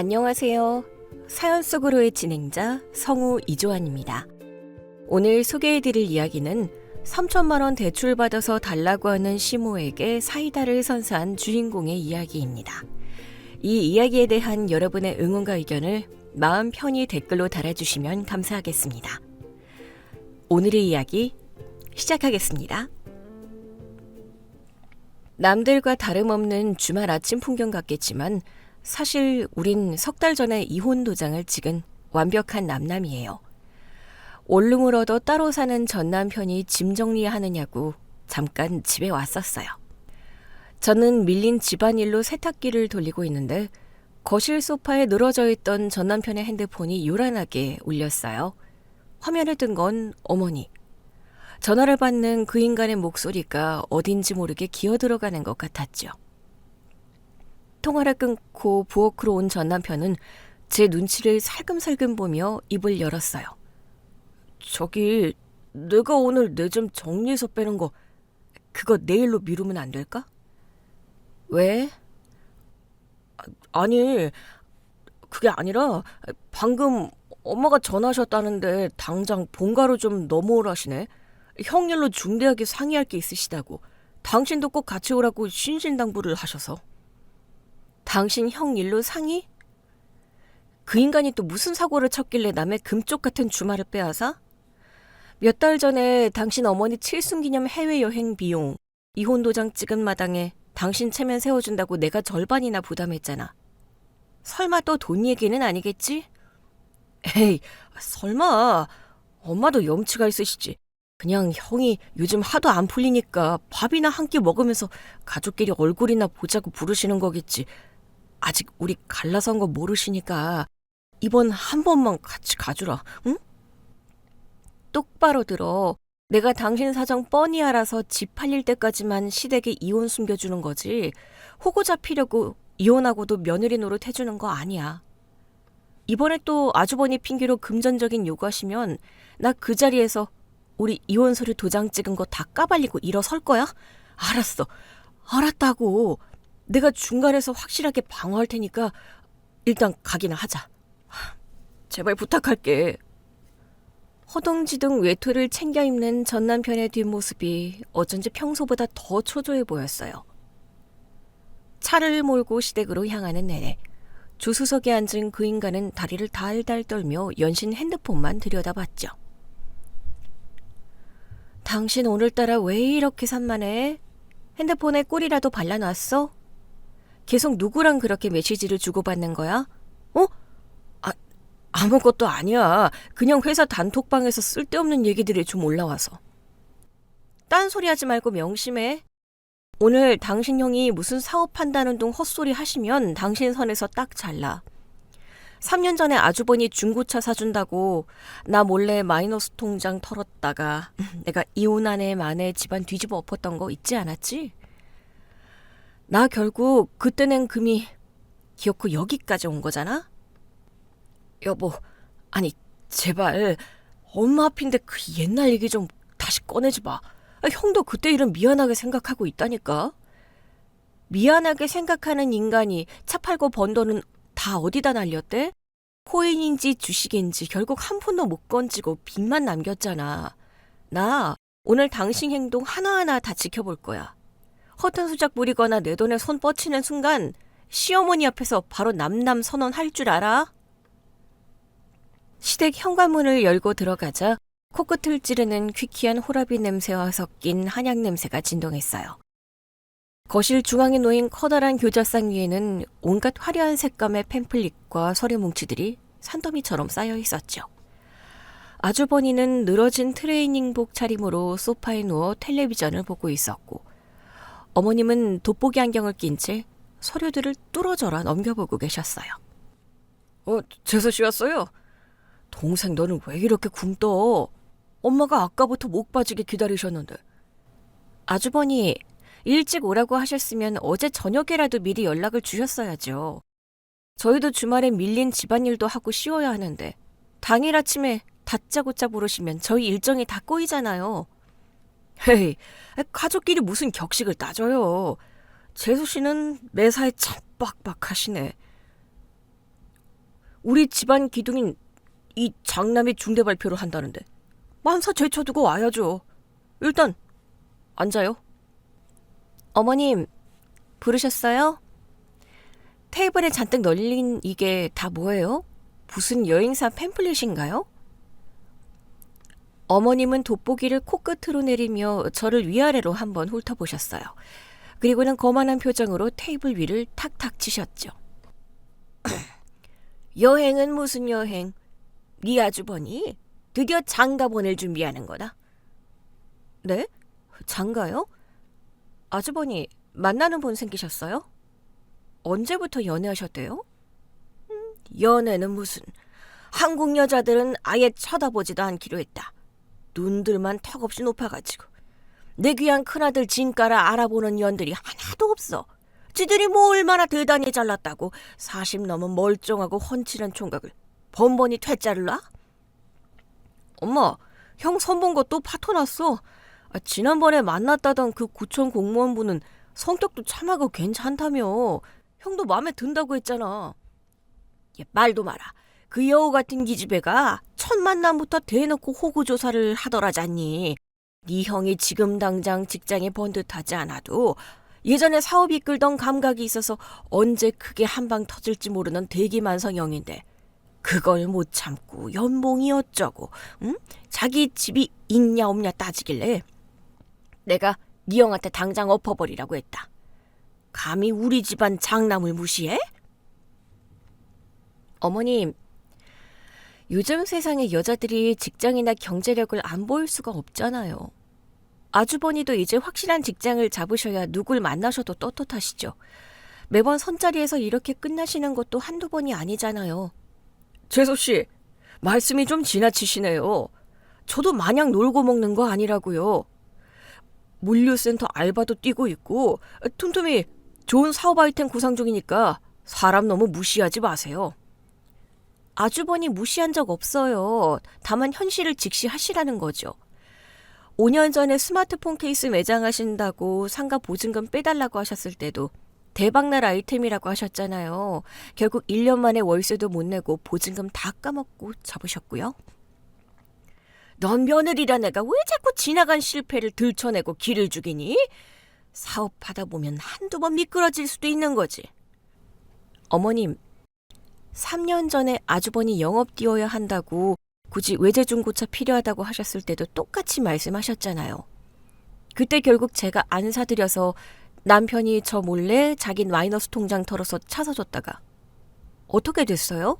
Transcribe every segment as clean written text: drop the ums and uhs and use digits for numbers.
안녕하세요. 사연 속으로의 진행자 성우 이조안입니다. 오늘 소개해드릴 이야기는 3천만 원 대출받아서 달라고 하는 시모에게 사이다를 선사한 주인공의 이야기입니다. 이 이야기에 대한 여러분의 응원과 의견을 마음 편히 댓글로 달아주시면 감사하겠습니다. 오늘의 이야기 시작하겠습니다. 남들과 다름없는 주말 아침 풍경 같겠지만 사실 우린 석 달 전에 이혼 도장을 찍은 완벽한 남남이에요. 원룸을 얻어 따로 사는 전 남편이 짐 정리하느냐고 잠깐 집에 왔었어요. 저는 밀린 집안일로 세탁기를 돌리고 있는데 거실 소파에 늘어져 있던 전 남편의 핸드폰이 요란하게 울렸어요. 화면에 뜬 건 어머니. 전화를 받는 그 인간의 목소리가 어딘지 모르게 기어들어가는 것 같았죠. 통화를 끊고 부엌으로 온 전 남편은 제 눈치를 살금살금 보며 입을 열었어요. 저기, 내가 오늘 내 좀 정리해서 빼는 거 그거 내일로 미루면 안 될까? 왜? 아니, 그게 아니라 방금 엄마가 전화하셨다는데 당장 본가로 좀 넘어오라시네. 형 일로 중대하게 상의할 게 있으시다고. 당신도 꼭 같이 오라고 신신당부를 하셔서. 당신 형 일로 상의? 그 인간이 또 무슨 사고를 쳤길래 남의 금쪽 같은 주말을 빼앗아? 몇 달 전에 당신 어머니 칠순기념 해외여행 비용, 이혼 도장 찍은 마당에 당신 체면 세워준다고 내가 절반이나 부담했잖아. 설마 또 돈 얘기는 아니겠지? 에이, 설마. 엄마도 염치가 있으시지. 그냥 형이 요즘 하도 안 풀리니까 밥이나 한 끼 먹으면서 가족끼리 얼굴이나 보자고 부르시는 거겠지. 아직 우리 갈라선 거 모르시니까 이번 한 번만 같이 가주라, 응? 똑바로 들어. 내가 당신 사정 뻔히 알아서 집 팔릴 때까지만 시댁에 이혼 숨겨주는 거지. 호구 잡히려고 이혼하고도 며느리 노릇 해주는 거 아니야. 이번에 또 아주버니 핑계로 금전적인 요구하시면 나 그 자리에서 우리 이혼 서류 도장 찍은 거 다 까발리고 일어설 거야? 알았어. 알았다고. 내가 중간에서 확실하게 방어할 테니까 일단 가기나 하자. 제발 부탁할게. 허둥지둥 외투를 챙겨 입는 전 남편의 뒷모습이 어쩐지 평소보다 더 초조해 보였어요. 차를 몰고 시댁으로 향하는 내내 조수석에 앉은 그 인간은 다리를 달달 떨며 연신 핸드폰만 들여다봤죠. 당신 오늘따라 왜 이렇게 산만해? 핸드폰에 꿀이라도 발라놨어? 계속 누구랑 그렇게 메시지를 주고받는 거야? 아무것도 아니야. 그냥 회사 단톡방에서 쓸데없는 얘기들이 좀 올라와서. 딴소리 하지 말고 명심해. 오늘 당신 형이 무슨 사업한다는 둥 헛소리 하시면 당신 선에서 딱 잘라. 3년 전에 아주버니 중고차 사준다고 나 몰래 마이너스 통장 털었다가 내가 이혼한 애 만에 집안 뒤집어 엎었던 거 잊지 않았지? 나 결국 그때 낸 금이 기어코 여기까지 온 거잖아? 여보, 아니 제발 엄마 앞인데 그 옛날 얘기 좀 다시 꺼내지 마. 형도 그때 일은 미안하게 생각하고 있다니까. 미안하게 생각하는 인간이 차 팔고 번 돈은 다 어디다 날렸대? 코인인지 주식인지 결국 한 푼도 못 건지고 빚만 남겼잖아. 나 오늘 당신 행동 하나하나 다 지켜볼 거야. 허튼 수작 부리거나 내 돈에 손 뻗치는 순간 시어머니 앞에서 바로 남남 선언할 줄 알아? 시댁 현관문을 열고 들어가자 코끝을 찌르는 퀴퀴한 호라비 냄새와 섞인 한약 냄새가 진동했어요. 거실 중앙에 놓인 커다란 교자상 위에는 온갖 화려한 색감의 팸플릿과 서류 뭉치들이 산더미처럼 쌓여 있었죠. 아주버니는 늘어진 트레이닝복 차림으로 소파에 누워 텔레비전을 보고 있었고 어머님은 돋보기 안경을 낀 채 서류들을 뚫어져라 넘겨보고 계셨어요. 재서 씨 왔어요? 동생 너는 왜 이렇게 굼떠? 엄마가 아까부터 목 빠지게 기다리셨는데. 아주버니, 일찍 오라고 하셨으면 어제 저녁에라도 미리 연락을 주셨어야죠. 저희도 주말에 밀린 집안일도 하고 쉬어야 하는데 당일 아침에 다짜고짜 부르시면 저희 일정이 다 꼬이잖아요. 헤이, 가족끼리 무슨 격식을 따져요. 재수 씨는 매사에 참 빡빡하시네. 우리 집안 기둥인 이 장남이 중대 발표를 한다는데 만사 제쳐두고 와야죠. 일단 앉아요. 어머님, 부르셨어요? 테이블에 잔뜩 널린 이게 다 뭐예요? 무슨 여행사 팸플릿인가요? 어머님은 돋보기를 코끝으로 내리며 저를 위아래로 한번 훑어보셨어요. 그리고는 거만한 표정으로 테이블 위를 탁탁 치셨죠. 여행은 무슨 여행? 네 아주버니 드디어 장가 보낼 준비하는 거다. 네? 장가요? 아주버니 만나는 분 생기셨어요? 언제부터 연애하셨대요? 연애는 무슨. 한국 여자들은 아예 쳐다보지도 않기로 했다. 눈들만 턱없이 높아가지고. 내 귀한 큰아들 진가라 알아보는 년들이 하나도 없어. 지들이 뭐 얼마나 대단히 잘났다고 40 넘은 멀쩡하고 훤칠한 총각을 번번이 퇴짜를 놔? 엄마, 형 선본 거 또 파토났어. 지난번에 만났다던 그 구청 공무원분은 성격도 참하고 괜찮다며. 형도 마음에 든다고 했잖아. 말도 마라. 그 여우 같은 기집애가 첫 만남부터 대놓고 호구조사를 하더라잖니. 네 형이 지금 당장 직장에 번듯하지 않아도 예전에 사업 이끌던 감각이 있어서 언제 크게 한방 터질지 모르는 대기만성형인데 그걸 못 참고 연봉이 어쩌고 응? 자기 집이 있냐 없냐 따지길래 내가 네 형한테 당장 엎어버리라고 했다. 감히 우리 집안 장남을 무시해? 어머님, 요즘 세상에 여자들이 직장이나 경제력을 안 보일 수가 없잖아요. 아주버니도 이제 확실한 직장을 잡으셔야 누굴 만나셔도 떳떳하시죠. 매번 선자리에서 이렇게 끝나시는 것도 한두 번이 아니잖아요. 재수씨, 말씀이 좀 지나치시네요. 저도 마냥 놀고 먹는 거 아니라고요. 물류센터 알바도 뛰고 있고 틈틈이 좋은 사업 아이템 구상 중이니까 사람 너무 무시하지 마세요. 아주버니 무시한 적 없어요. 다만 현실을 직시하시라는 거죠. 5년 전에 스마트폰 케이스 매장하신다고 상가 보증금 빼달라고 하셨을 때도 대박날 아이템이라고 하셨잖아요. 결국 1년 만에 월세도 못 내고 보증금 다 까먹고 접으셨고요. 넌 며느리란 애가 왜 자꾸 지나간 실패를 들춰내고 기를 죽이니? 사업하다 보면 한두 번 미끄러질 수도 있는 거지. 어머님, 3년 전에 아주버니 영업 뛰어야 한다고 굳이 외제중고차 필요하다고 하셨을 때도 똑같이 말씀하셨잖아요. 그때 결국 제가 안 사드려서 남편이 저 몰래 자기 마이너스 통장 털어서 차 사줬다가 어떻게 됐어요?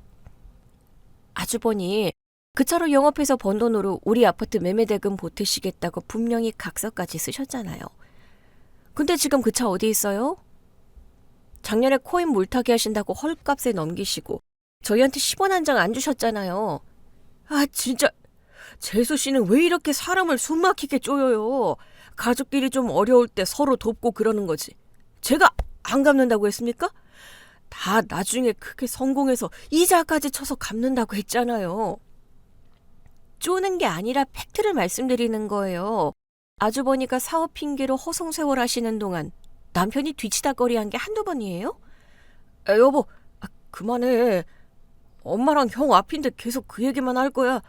아주버니 그 차로 영업해서 번 돈으로 우리 아파트 매매대금 보태시겠다고 분명히 각서까지 쓰셨잖아요. 근데 지금 그 차 어디 있어요? 작년에 코인 물타기 하신다고 헐값에 넘기시고 저희한테 10원 한 장 안 주셨잖아요. 아 진짜 재수씨는 왜 이렇게 사람을 숨막히게 쪼여요. 가족끼리 좀 어려울 때 서로 돕고 그러는 거지. 제가 안 갚는다고 했습니까? 다 나중에 크게 성공해서 이자까지 쳐서 갚는다고 했잖아요. 쪼는 게 아니라 팩트를 말씀드리는 거예요. 아주버니가 사업 핑계로 허송세월 하시는 동안 남편이 뒤치다거리한 게 한두 번이에요? 여보, 그만해. 엄마랑 형 앞인데 계속 그 얘기만 할 거야.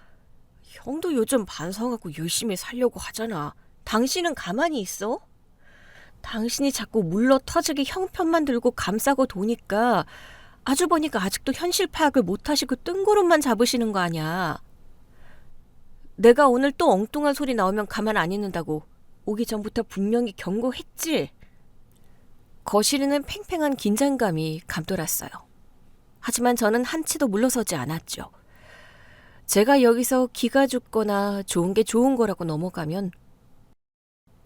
형도 요즘 반성하고 열심히 살려고 하잖아. 당신은 가만히 있어? 당신이 자꾸 물러 터지게 형편만 들고 감싸고 도니까 아주버니가 아직도 현실 파악을 못하시고 뜬구름만 잡으시는 거 아니야. 내가 오늘 또 엉뚱한 소리 나오면 가만 안 있는다고 오기 전부터 분명히 경고했지. 거실에는 팽팽한 긴장감이 감돌았어요. 하지만 저는 한치도 물러서지 않았죠. 제가 여기서 기가 죽거나 좋은 게 좋은 거라고 넘어가면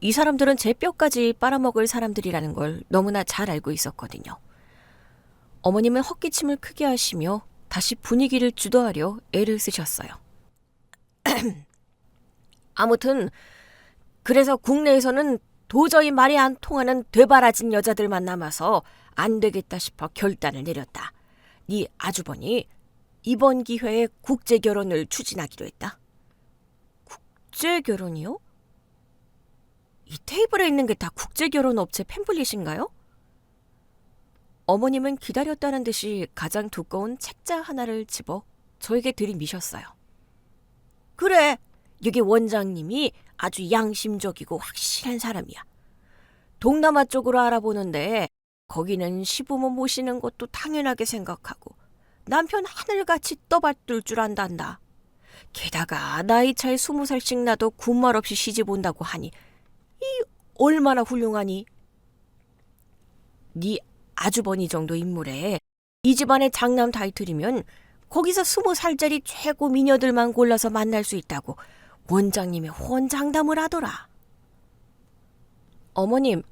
이 사람들은 제 뼈까지 빨아먹을 사람들이라는 걸 너무나 잘 알고 있었거든요. 어머님은 헛기침을 크게 하시며 다시 분위기를 주도하려 애를 쓰셨어요. 아무튼 그래서 국내에서는 도저히 말이 안 통하는 되바라진 여자들만 남아서 안 되겠다 싶어 결단을 내렸다. 네 아주버니 이번 기회에 국제결혼을 추진하기로 했다. 국제결혼이요? 이 테이블에 있는 게 다 국제결혼 업체 팸플릿인가요? 어머님은 기다렸다는 듯이 가장 두꺼운 책자 하나를 집어 저에게 들이미셨어요. 그래, 여기 원장님이 아주 양심적이고 확실한 사람이야. 동남아 쪽으로 알아보는데 거기는 시부모 모시는 것도 당연하게 생각하고 남편 하늘같이 떠받들 줄 안단다. 게다가 나이 차이 20살씩 나도 군말 없이 시집 온다고 하니 이 얼마나 훌륭하니? 네 아주버니 정도 인물에 이 집안의 장남 타이틀이면 거기서 20살짜리 최고 미녀들만 골라서 만날 수 있다고 원장님이 혼장담을 하더라. 어머님,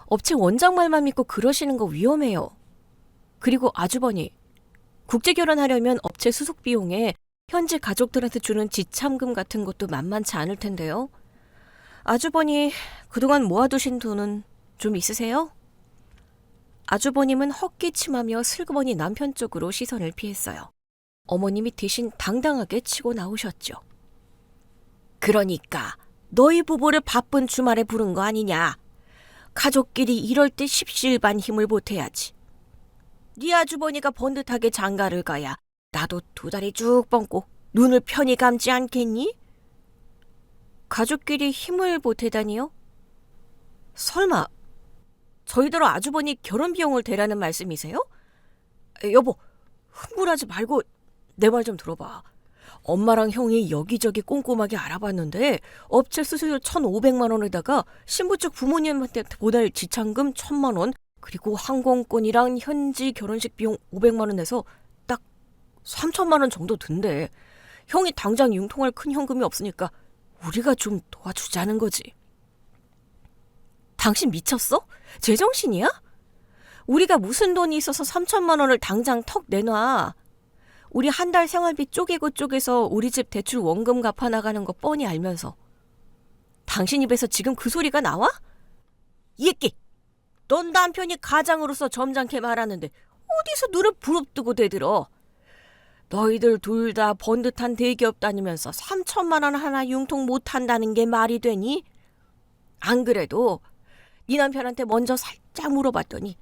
업체 원장 말만 믿고 그러시는 거 위험해요. 그리고 아주버니, 국제결혼하려면 업체 수속 비용에 현지 가족들한테 주는 지참금 같은 것도 만만치 않을 텐데요. 아주버니, 그동안 모아두신 돈은 좀 있으세요? 아주버님은 헛기침하며 슬그머니 남편 쪽으로 시선을 피했어요. 어머님이 대신 당당하게 치고 나오셨죠. 그러니까 너희 부부를 바쁜 주말에 부른 거 아니냐. 가족끼리 이럴 때 십시일반 힘을 보태야지. 네 아주버니가 번듯하게 장가를 가야 나도 두 다리 쭉 뻗고 눈을 편히 감지 않겠니? 가족끼리 힘을 보태다니요? 설마 저희더러 아주버니 결혼 비용을 대라는 말씀이세요? 여보, 흥분하지 말고 내 말 좀 들어봐. 엄마랑 형이 여기저기 꼼꼼하게 알아봤는데 업체 수수료 1,500만 원에다가 신부 측 부모님한테 보낼 지참금 1,000만 원 그리고 항공권이랑 현지 결혼식 비용 500만 원 내서 딱 3,000만 원 정도 든대. 형이 당장 융통할 큰 현금이 없으니까 우리가 좀 도와주자는 거지. 당신 미쳤어? 제정신이야? 우리가 무슨 돈이 있어서 3,000만 원을 당장 턱 내놔. 우리 한 달 생활비 쪼개고 쪼개서 우리 집 대출 원금 갚아 나가는 거 뻔히 알면서 당신 입에서 지금 그 소리가 나와? 이끼, 넌 남편이 가장으로서 점잖게 말하는데 어디서 눈을 부릅뜨고 대들어. 너희들 둘 다 번듯한 대기업 다니면서 3,000만 원 하나 융통 못한다는 게 말이 되니? 안 그래도 네 남편한테 먼저 살짝 물어봤더니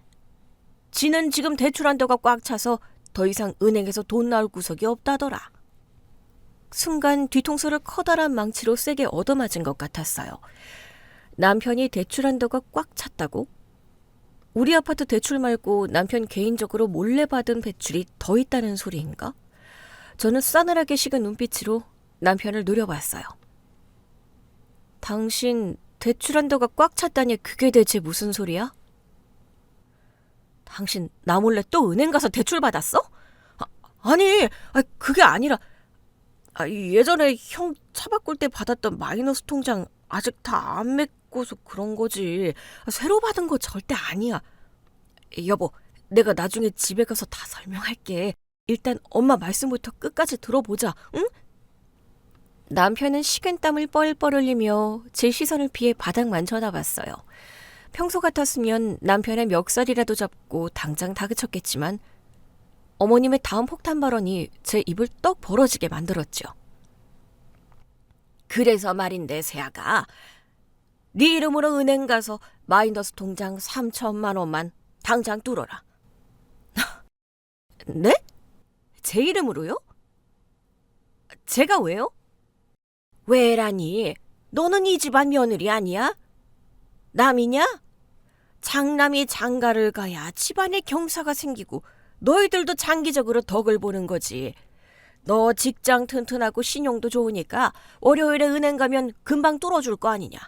지는 지금 대출 한도가 꽉 차서 더 이상 은행에서 돈 나올 구석이 없다더라. 순간 뒤통수를 커다란 망치로 세게 얻어맞은 것 같았어요. 남편이 대출 한도가 꽉 찼다고? 우리 아파트 대출 말고 남편 개인적으로 몰래 받은 대출이 더 있다는 소리인가? 저는 싸늘하게 식은 눈빛으로 남편을 노려봤어요. 당신 대출 한도가 꽉 찼다니 그게 대체 무슨 소리야? 당신 나 몰래 또 은행 가서 대출 받았어? 아니, 그게 아니라 예전에 형 차 바꿀 때 받았던 마이너스 통장 아직 다 안 메꿔서 그런 거지. 새로 받은 거 절대 아니야. 여보, 내가 나중에 집에 가서 다 설명할게. 일단 엄마 말씀부터 끝까지 들어보자, 응? 남편은 식은땀을 뻘뻘 흘리며 제 시선을 피해 바닥만 쳐다봤어요. 평소 같았으면 남편의 멱살이라도 잡고 당장 다그쳤겠지만 어머님의 다음 폭탄 발언이 제 입을 떡 벌어지게 만들었죠. 그래서 말인데 세아가 네 이름으로 은행 가서 마이너스 통장 3,000만 원만 당장 뚫어라. 네? 제 이름으로요? 제가 왜요? 왜라니? 너는 이 집안 며느리 아니야? 남이냐? 장남이 장가를 가야 집안에 경사가 생기고 너희들도 장기적으로 덕을 보는 거지. 너 직장 튼튼하고 신용도 좋으니까 월요일에 은행 가면 금방 뚫어줄 거 아니냐.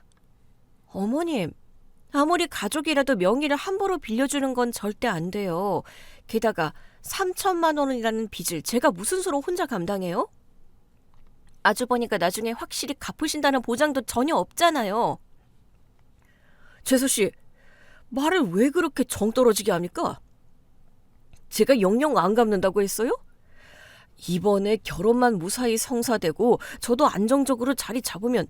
어머님, 아무리 가족이라도 명의를 함부로 빌려주는 건 절대 안 돼요. 게다가 3,000만 원이라는 빚을 제가 무슨 수로 혼자 감당해요? 아주버니가 나중에 확실히 갚으신다는 보장도 전혀 없잖아요. 재수씨, 말을 왜 그렇게 정 떨어지게 합니까? 제가 영영 안 갚는다고 했어요? 이번에 결혼만 무사히 성사되고 저도 안정적으로 자리 잡으면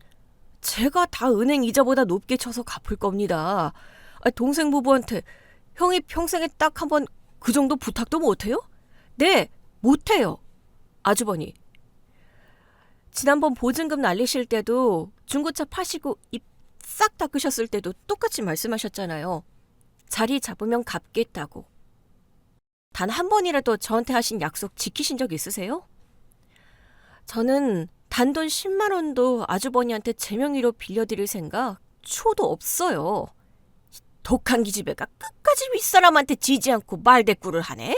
제가 다 은행 이자보다 높게 쳐서 갚을 겁니다. 동생 부부한테 형이 평생에 딱 한 번 그 정도 부탁도 못해요? 네, 못해요. 아주버니. 지난번 보증금 날리실 때도 중고차 파시고 입 싹 닦으셨을 때도 똑같이 말씀하셨잖아요. 자리 잡으면 갚겠다고. 단 한 번이라도 저한테 하신 약속 지키신 적 있으세요? 저는 단돈 10만 원도 아주버니한테 제 명의로 빌려드릴 생각 초도 없어요. 독한 기집애가 끝까지 윗사람한테 지지 않고 말대꾸를 하네?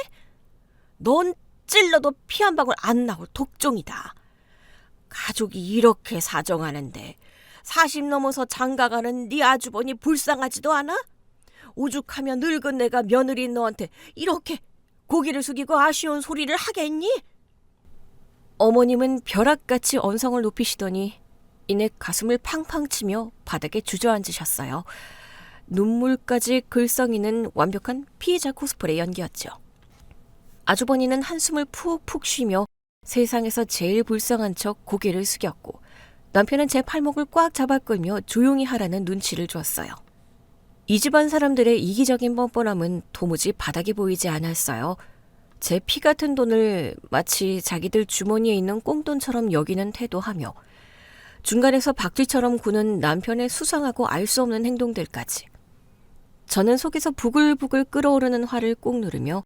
넌 찔러도 피 한 방울 안 나올 독종이다. 가족이 이렇게 사정하는데 40 넘어서 장가가는 네 아주버니 불쌍하지도 않아? 오죽하면 늙은 내가 며느리인 너한테 이렇게 고개를 숙이고 아쉬운 소리를 하겠니? 어머님은 벼락같이 언성을 높이시더니 이내 가슴을 팡팡 치며 바닥에 주저앉으셨어요. 눈물까지 글썽이는 완벽한 피해자 코스프레 연기였죠. 아주버니는 한숨을 푹푹 쉬며 세상에서 제일 불쌍한 척 고개를 숙였고 남편은 제 팔목을 꽉 잡아 끌며 조용히 하라는 눈치를 줬어요. 이 집안 사람들의 이기적인 뻔뻔함은 도무지 바닥에 보이지 않았어요. 제 피 같은 돈을 마치 자기들 주머니에 있는 꽁돈처럼 여기는 태도하며 중간에서 박쥐처럼 구는 남편의 수상하고 알 수 없는 행동들까지. 저는 속에서 부글부글 끓어오르는 화를 꾹 누르며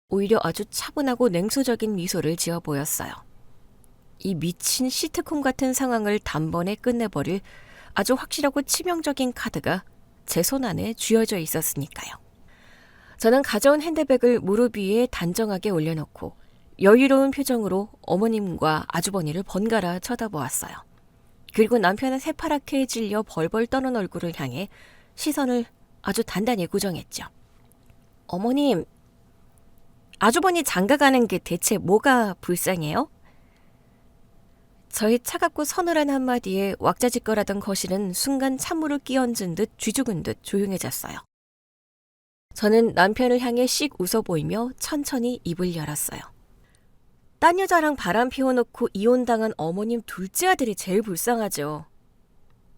오히려 아주 차분하고 냉소적인 미소를 지어 보였어요. 이 미친 시트콤 같은 상황을 단번에 끝내버릴 아주 확실하고 치명적인 카드가 제 손 안에 쥐어져 있었으니까요. 저는 가져온 핸드백을 무릎 위에 단정하게 올려놓고 여유로운 표정으로 어머님과 아주버니를 번갈아 쳐다보았어요. 그리고 남편은 새파랗게 질려 벌벌 떠는 얼굴을 향해 시선을 아주 단단히 고정했죠. 어머님, 아주버니 장가가는 게 대체 뭐가 불쌍해요? 저의 차갑고 서늘한 한마디에 왁자지껄하던 거실은 순간 찬물을 끼얹은 듯 쥐죽은 듯 조용해졌어요. 저는 남편을 향해 씩 웃어 보이며 천천히 입을 열었어요. 딴 여자랑 바람 피워놓고 이혼당한 어머님 둘째 아들이 제일 불쌍하죠.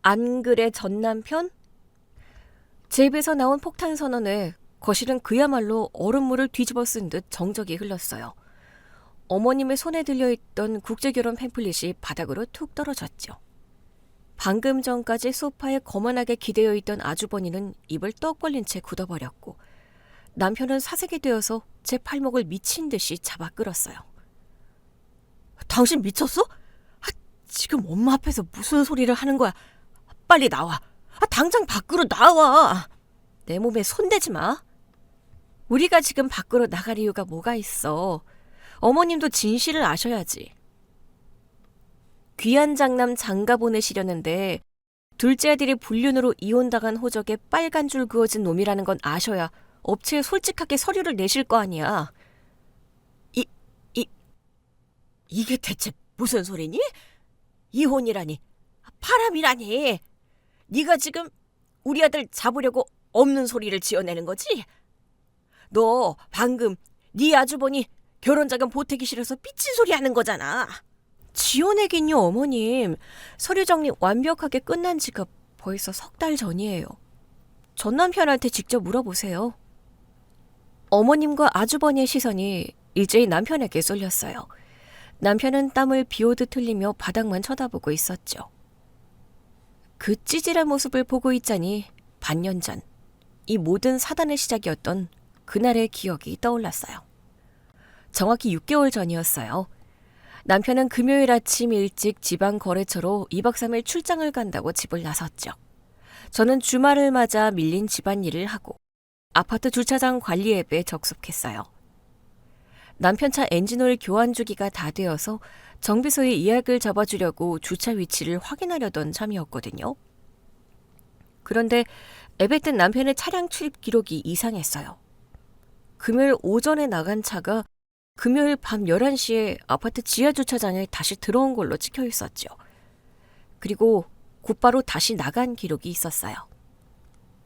안 그래 전 남편? 제 입에서 나온 폭탄 선언에 거실은 그야말로 얼음물을 뒤집어 쓴 듯 정적이 흘렀어요. 어머님의 손에 들려있던 국제결혼 팸플릿이 바닥으로 툭 떨어졌죠. 방금 전까지 소파에 거만하게 기대어 있던 아주버니는 입을 떡 벌린 채 굳어버렸고 남편은 사색이 되어서 제 팔목을 미친 듯이 잡아 끌었어요. 당신 미쳤어? 지금 엄마 앞에서 무슨 소리를 하는 거야? 빨리 나와. 당장 밖으로 나와. 내 몸에 손대지 마. 우리가 지금 밖으로 나갈 이유가 뭐가 있어. 어머님도 진실을 아셔야지. 귀한 장남 장가 보내시려는데 둘째 아들이 불륜으로 이혼당한 호적에 빨간 줄 그어진 놈이라는 건 아셔야 업체에 솔직하게 서류를 내실 거 아니야. 이게 대체 무슨 소리니? 이혼이라니, 파람이라니. 네가 지금 우리 아들 잡으려고 없는 소리를 지어내는 거지? 너 방금 네 아주버니 결혼자금 보태기 싫어서 삐친 소리 하는 거잖아. 지어내긴요, 어머님. 서류 정리 완벽하게 끝난 지가 벌써 3달 전이에요. 전 남편한테 직접 물어보세요. 어머님과 아주버니의 시선이 일제히 남편에게 쏠렸어요. 남편은 땀을 비오듯 흘리며 바닥만 쳐다보고 있었죠. 그 찌질한 모습을 보고 있자니 반년 전 이 모든 사단의 시작이었던 그날의 기억이 떠올랐어요. 정확히 6개월 전이었어요. 남편은 금요일 아침 일찍 지방 거래처로 2박 3일 출장을 간다고 집을 나섰죠. 저는 주말을 맞아 밀린 집안일을 하고 아파트 주차장 관리 앱에 접속했어요. 남편 차 엔진오일 교환 주기가 다 되어서 정비소에 예약을 잡아주려고 주차 위치를 확인하려던 참이었거든요. 그런데 앱에 뜬 남편의 차량 출입 기록이 이상했어요. 금요일 오전에 나간 차가 금요일 밤 11시에 아파트 지하 주차장에 다시 들어온 걸로 찍혀 있었죠. 그리고 곧바로 다시 나간 기록이 있었어요.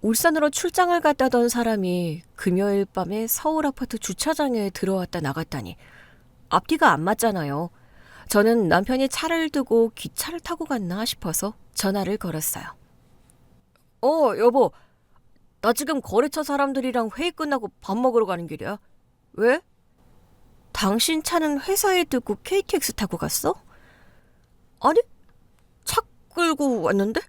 울산으로 출장을 갔다던 사람이 금요일 밤에 서울 아파트 주차장에 들어왔다 나갔다니 앞뒤가 안 맞잖아요. 저는 남편이 차를 두고 기차를 타고 갔나 싶어서 전화를 걸었어요. 여보. 나 지금 거래처 사람들이랑 회의 끝나고 밥 먹으러 가는 길이야. 왜? 당신 차는 회사에 두고 KTX 타고 갔어? 아니, 차 끌고 왔는데?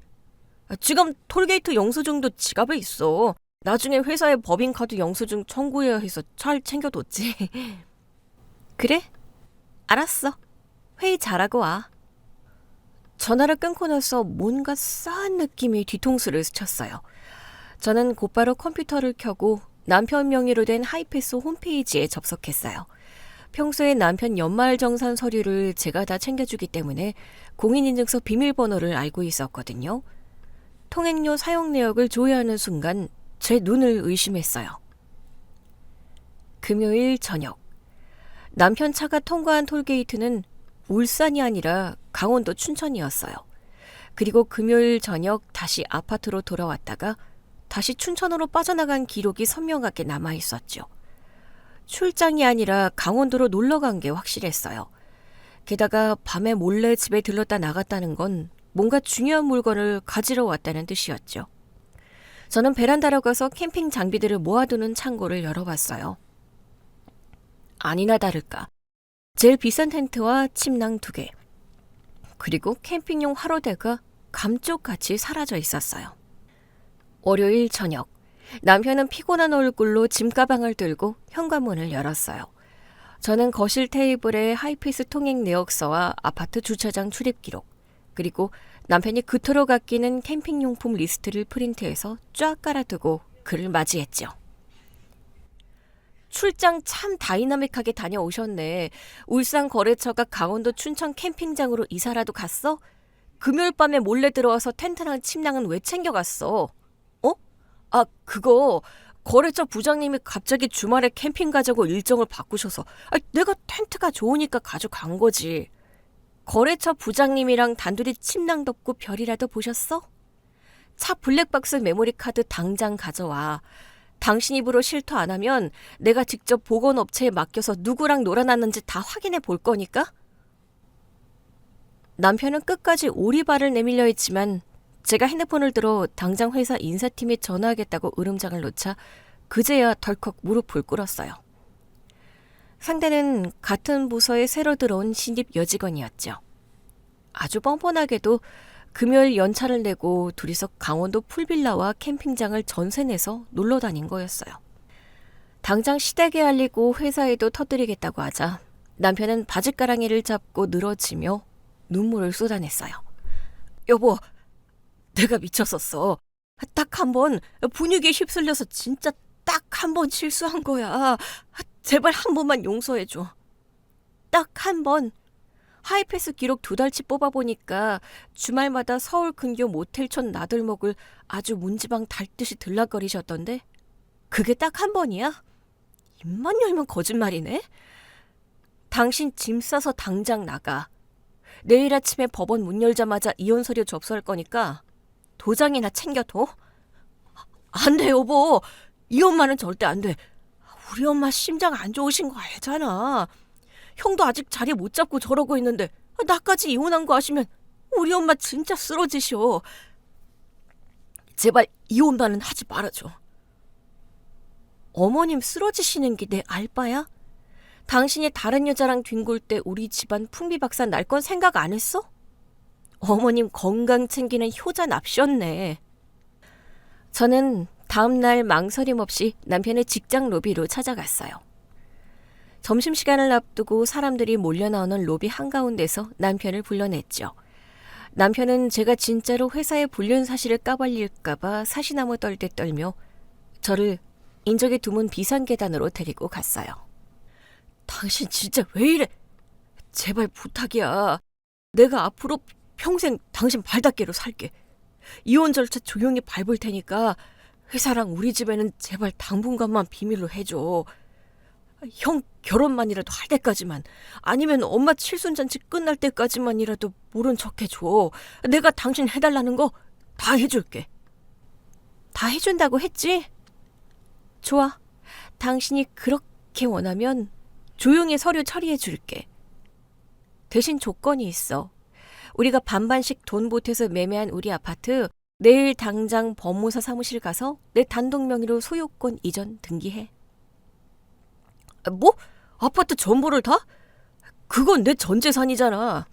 지금 톨게이트 영수증도 지갑에 있어. 나중에 회사에 법인카드 영수증 청구해야 해서 잘 챙겨뒀지. 그래? 알았어. 회의 잘하고 와. 전화를 끊고 나서 뭔가 싸한 느낌이 뒤통수를 스쳤어요. 저는 곧바로 컴퓨터를 켜고 남편 명의로 된 하이패스 홈페이지에 접속했어요. 평소에 남편 연말정산 서류를 제가 다 챙겨주기 때문에 공인인증서 비밀번호를 알고 있었거든요. 통행료 사용 내역을 조회하는 순간 제 눈을 의심했어요. 금요일 저녁. 남편 차가 통과한 톨게이트는 울산이 아니라 강원도 춘천이었어요. 그리고 금요일 저녁 다시 아파트로 돌아왔다가 다시 춘천으로 빠져나간 기록이 선명하게 남아있었죠. 출장이 아니라 강원도로 놀러 간 게 확실했어요. 게다가 밤에 몰래 집에 들렀다 나갔다는 건 뭔가 중요한 물건을 가지러 왔다는 뜻이었죠. 저는 베란다로 가서 캠핑 장비들을 모아두는 창고를 열어봤어요. 아니나 다를까. 제일 비싼 텐트와 침낭 2개. 그리고 캠핑용 화로대가 감쪽같이 사라져 있었어요. 월요일 저녁. 남편은 피곤한 얼굴로 짐가방을 들고 현관문을 열었어요. 저는 거실 테이블에 하이패스 통행 내역서와 아파트 주차장 출입 기록, 그리고 남편이 그토록 아끼는 캠핑용품 리스트를 프린트해서 쫙 깔아두고 그를 맞이했죠. 출장 참 다이나믹하게 다녀오셨네. 울산 거래처가 강원도 춘천 캠핑장으로 이사라도 갔어? 금요일 밤에 몰래 들어와서 텐트랑 침낭은 왜 챙겨갔어? 그거 거래처 부장님이 갑자기 주말에 캠핑 가자고 일정을 바꾸셔서 내가 텐트가 좋으니까 가져간 거지. 거래처 부장님이랑 단둘이 침낭 덮고 별이라도 보셨어? 차 블랙박스 메모리 카드 당장 가져와. 당신 입으로 실토 안 하면 내가 직접 보건업체에 맡겨서 누구랑 놀아났는지 다 확인해 볼 거니까. 남편은 끝까지 오리발을 내밀려 했지만 제가 핸드폰을 들어 당장 회사 인사팀에 전화하겠다고 으름장을 놓자 그제야 덜컥 무릎을 꿇었어요. 상대는 같은 부서에 새로 들어온 신입 여직원이었죠. 아주 뻔뻔하게도 금요일 연차를 내고 둘이서 강원도 풀빌라와 캠핑장을 전세 내서 놀러 다닌 거였어요. 당장 시댁에 알리고 회사에도 터뜨리겠다고 하자 남편은 바짓가랑이를 잡고 늘어지며 눈물을 쏟아냈어요. 여보, 내가 미쳤었어. 딱 한 번 분위기에 휩쓸려서 진짜 딱 한 번 실수한 거야. 제발 한 번만 용서해줘. 딱 한 번. 하이패스 기록 2달치 뽑아보니까 주말마다 서울 근교 모텔촌 나들목을 아주 문지방 달듯이 들락거리셨던데 그게 딱 한 번이야? 입만 열면 거짓말이네? 당신 짐 싸서 당장 나가. 내일 아침에 법원 문 열자마자 이혼 서류 접수할 거니까 도장이나 챙겨둬. 안 돼, 여보. 이혼만은 절대 안 돼. 우리 엄마 심장 안 좋으신 거 알잖아. 형도 아직 자리 못 잡고 저러고 있는데 나까지 이혼한 거 아시면 우리 엄마 진짜 쓰러지셔. 제발 이혼만은 하지 말아줘. 어머님 쓰러지시는 게 내 알바야? 당신이 다른 여자랑 뒹굴 때 우리 집안 풍비박산 날 건 생각 안 했어? 어머님 건강 챙기는 효자 납셨네. 저는 다음 날 망설임 없이 남편의 직장 로비로 찾아갔어요. 점심시간을 앞두고 사람들이 몰려나오는 로비 한가운데서 남편을 불러냈죠. 남편은 제가 진짜로 회사에 불륜 사실을 까발릴까봐 사시나무 떨듯 떨며 저를 인적에 드문 비상계단으로 데리고 갔어요. 당신 진짜 왜 이래? 제발 부탁이야. 내가 앞으로 평생 당신 발닦개로 살게. 이혼 절차 조용히 밟을 테니까 회사랑 우리 집에는 제발 당분간만 비밀로 해줘. 형 결혼만이라도 할 때까지만, 아니면 엄마 칠순잔치 끝날 때까지만이라도 모른 척 해줘. 내가 당신 해달라는 거 다 해줄게. 다 해준다고 했지? 좋아. 당신이 그렇게 원하면 조용히 서류 처리해 줄게. 대신 조건이 있어. 우리가 반반씩 돈 보태서 매매한 우리 아파트 내일 당장 법무사 사무실 가서 내 단독 명의로 소유권 이전 등기해. 뭐? 아파트 전부를 다? 그건 내 전 재산이잖아.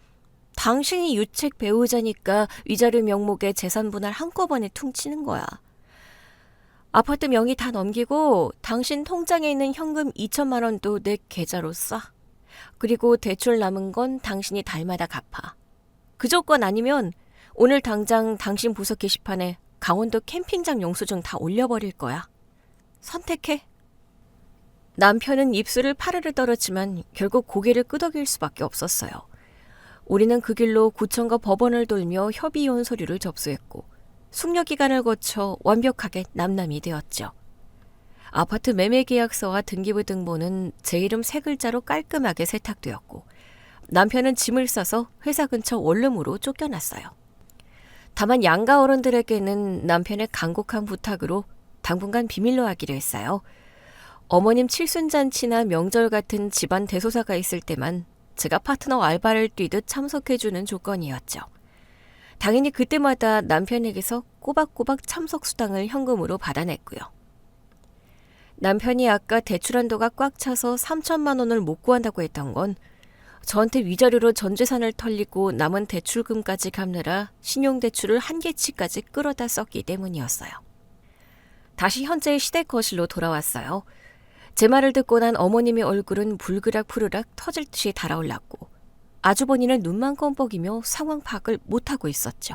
당신이 유책 배우자니까 위자료 명목에 재산 분할 한꺼번에 퉁치는 거야. 아파트 명의 다 넘기고 당신 통장에 있는 현금 2천만 원도 내 계좌로 쏴. 그리고 대출 남은 건 당신이 달마다 갚아. 그 조건 아니면 오늘 당장 당신 부서 게시판에 강원도 캠핑장 영수증 다 올려버릴 거야. 선택해. 남편은 입술을 파르르 떨었지만 결국 고개를 끄덕일 수밖에 없었어요. 우리는 그 길로 구청과 법원을 돌며 협의이혼 서류를 접수했고 숙려기간을 거쳐 완벽하게 남남이 되었죠. 아파트 매매계약서와 등기부등본은 제 이름 3글자로 깔끔하게 세탁되었고 남편은 짐을 싸서 회사 근처 원룸으로 쫓겨났어요. 다만 양가 어른들에게는 남편의 간곡한 부탁으로 당분간 비밀로 하기로 했어요. 어머님 칠순잔치나 명절 같은 집안 대소사가 있을 때만 제가 파트너 알바를 뛰듯 참석해주는 조건이었죠. 당연히 그때마다 남편에게서 꼬박꼬박 참석 수당을 현금으로 받아냈고요. 남편이 아까 대출 한도가 꽉 차서 3천만 원을 못 구한다고 했던 건 저한테 위자료로 전 재산을 털리고 남은 대출금까지 갚느라 신용대출을 한 개치까지 끌어다 썼기 때문이었어요. 다시 현재의 시댁 거실로 돌아왔어요. 제 말을 듣고 난 어머님의 얼굴은 불그락 푸르락 터질 듯이 달아올랐고 아주버니는 눈만 껌뻑이며 상황 파악을 못하고 있었죠.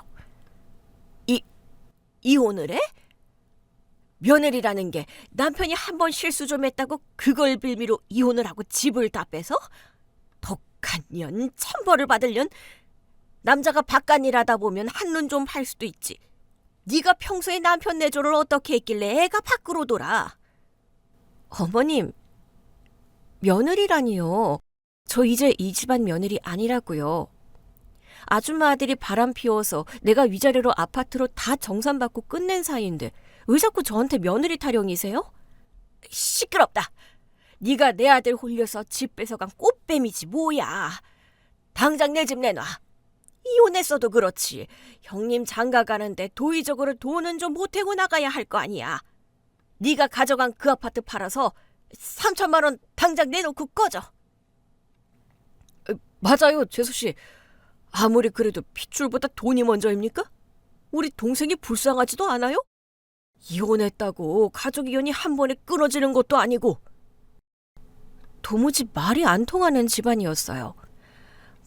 이혼을 해? 며느리라는 게 남편이 한 번 실수 좀 했다고 그걸 빌미로 이혼을 하고 집을 다 빼서? 독한 년, 천벌을 받을 년. 남자가 바깥일하다 보면 한눈 좀 팔 수도 있지. 네가 평소에 남편 내조를 어떻게 했길래 애가 밖으로 돌아? 어머님, 며느리라니요. 저 이제 이 집안 며느리 아니라고요. 아줌마 아들이 바람 피워서 내가 위자료로 아파트로 다 정산받고 끝낸 사이인데 왜 자꾸 저한테 며느리 타령이세요? 시끄럽다. 네가 내 아들 홀려서 집 뺏어간 꽃뱀이지 뭐야. 당장 내 집 내놔. 이혼했어도 그렇지. 형님 장가 가는데 도의적으로 돈은 좀 보태고 나가야 할 거 아니야. 네가 가져간 그 아파트 팔아서 3천만 원 당장 내놓고 꺼져. 맞아요, 재수씨. 아무리 그래도 핏줄보다 돈이 먼저입니까? 우리 동생이 불쌍하지도 않아요? 이혼했다고 가족 이혼이 한 번에 끊어지는 것도 아니고. 도무지 말이 안 통하는 집안이었어요.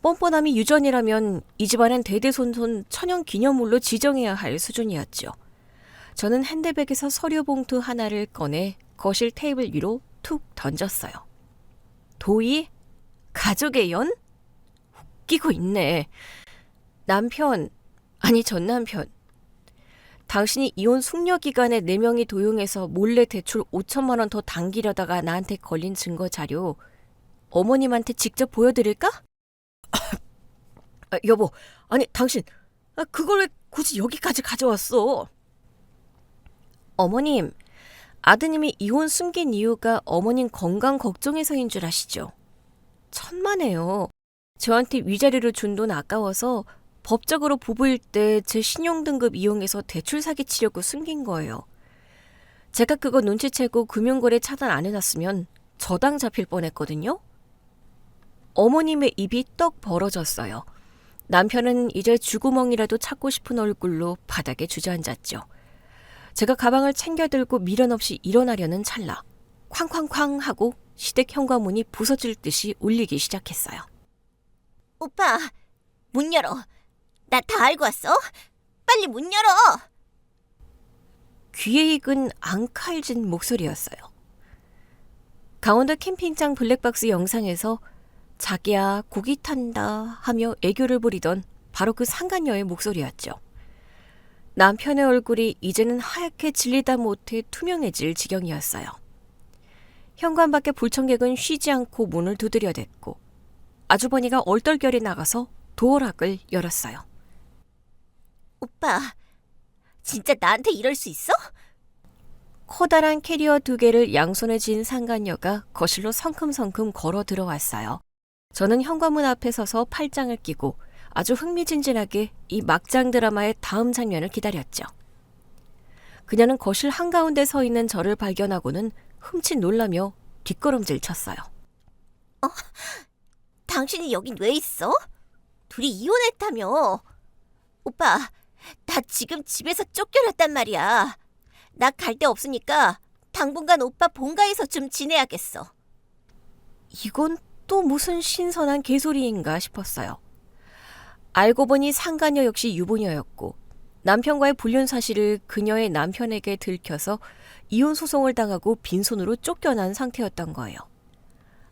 뻔뻔함이 유전이라면 이 집안은 대대손손 천연기념물로 지정해야 할 수준이었죠. 저는 핸드백에서 서류 봉투 하나를 꺼내 거실 테이블 위로 툭 던졌어요. 도희? 가족의 연? 웃기고 있네. 전 남편. 당신이 이혼 숙려 기간에 4명이 도용해서 몰래 대출 5천만 원 더 당기려다가 나한테 걸린 증거 자료 어머님한테 직접 보여드릴까? 여보, 아니 당신 그걸 왜 굳이 여기까지 가져왔어? 어머님, 아드님이 이혼 숨긴 이유가 어머님 건강 걱정해서인 줄 아시죠? 천만에요. 저한테 위자료를 준 돈 아까워서 법적으로 부부일 때 제 신용등급 이용해서 대출 사기치려고 숨긴 거예요. 제가 그거 눈치채고 금융거래 차단 안 해놨으면 저당 잡힐 뻔했거든요. 어머님의 입이 떡 벌어졌어요. 남편은 이제 쥐구멍이라도 찾고 싶은 얼굴로 바닥에 주저앉았죠. 제가 가방을 챙겨 들고 미련 없이 일어나려는 찰나 쾅쾅쾅 하고 시댁 현관문이 부서질 듯이 울리기 시작했어요. 오빠, 문 열어. 나 다 알고 왔어. 빨리 문 열어. 귀에 익은 앙칼진 목소리였어요. 강원도 캠핑장 블랙박스 영상에서 자기야 고기 탄다 하며 애교를 부리던 바로 그 상간녀의 목소리였죠. 남편의 얼굴이 이제는 하얗게 질리다 못해 투명해질 지경이었어요. 현관 밖에 불청객은 쉬지 않고 문을 두드려댔고 아주버니가 얼떨결에 나가서 도어락을 열었어요. 오빠, 진짜 나한테 이럴 수 있어? 커다란 캐리어 2개를 양손에 쥔 상간녀가 거실로 성큼성큼 걸어 들어왔어요. 저는 현관문 앞에 서서 팔짱을 끼고 아주 흥미진진하게 이 막장 드라마의 다음 장면을 기다렸죠. 그녀는 거실 한가운데 서 있는 저를 발견하고는 흠칫 놀라며 뒷걸음질 쳤어요. 당신이 여긴 왜 있어? 둘이 이혼했다며. 오빠, 나 지금 집에서 쫓겨났단 말이야. 나 갈 데 없으니까 당분간 오빠 본가에서 좀 지내야겠어. 이건 또 무슨 신선한 개소리인가 싶었어요. 알고 보니 상간녀 역시 유부녀였고 남편과의 불륜 사실을 그녀의 남편에게 들켜서 이혼 소송을 당하고 빈손으로 쫓겨난 상태였던 거예요.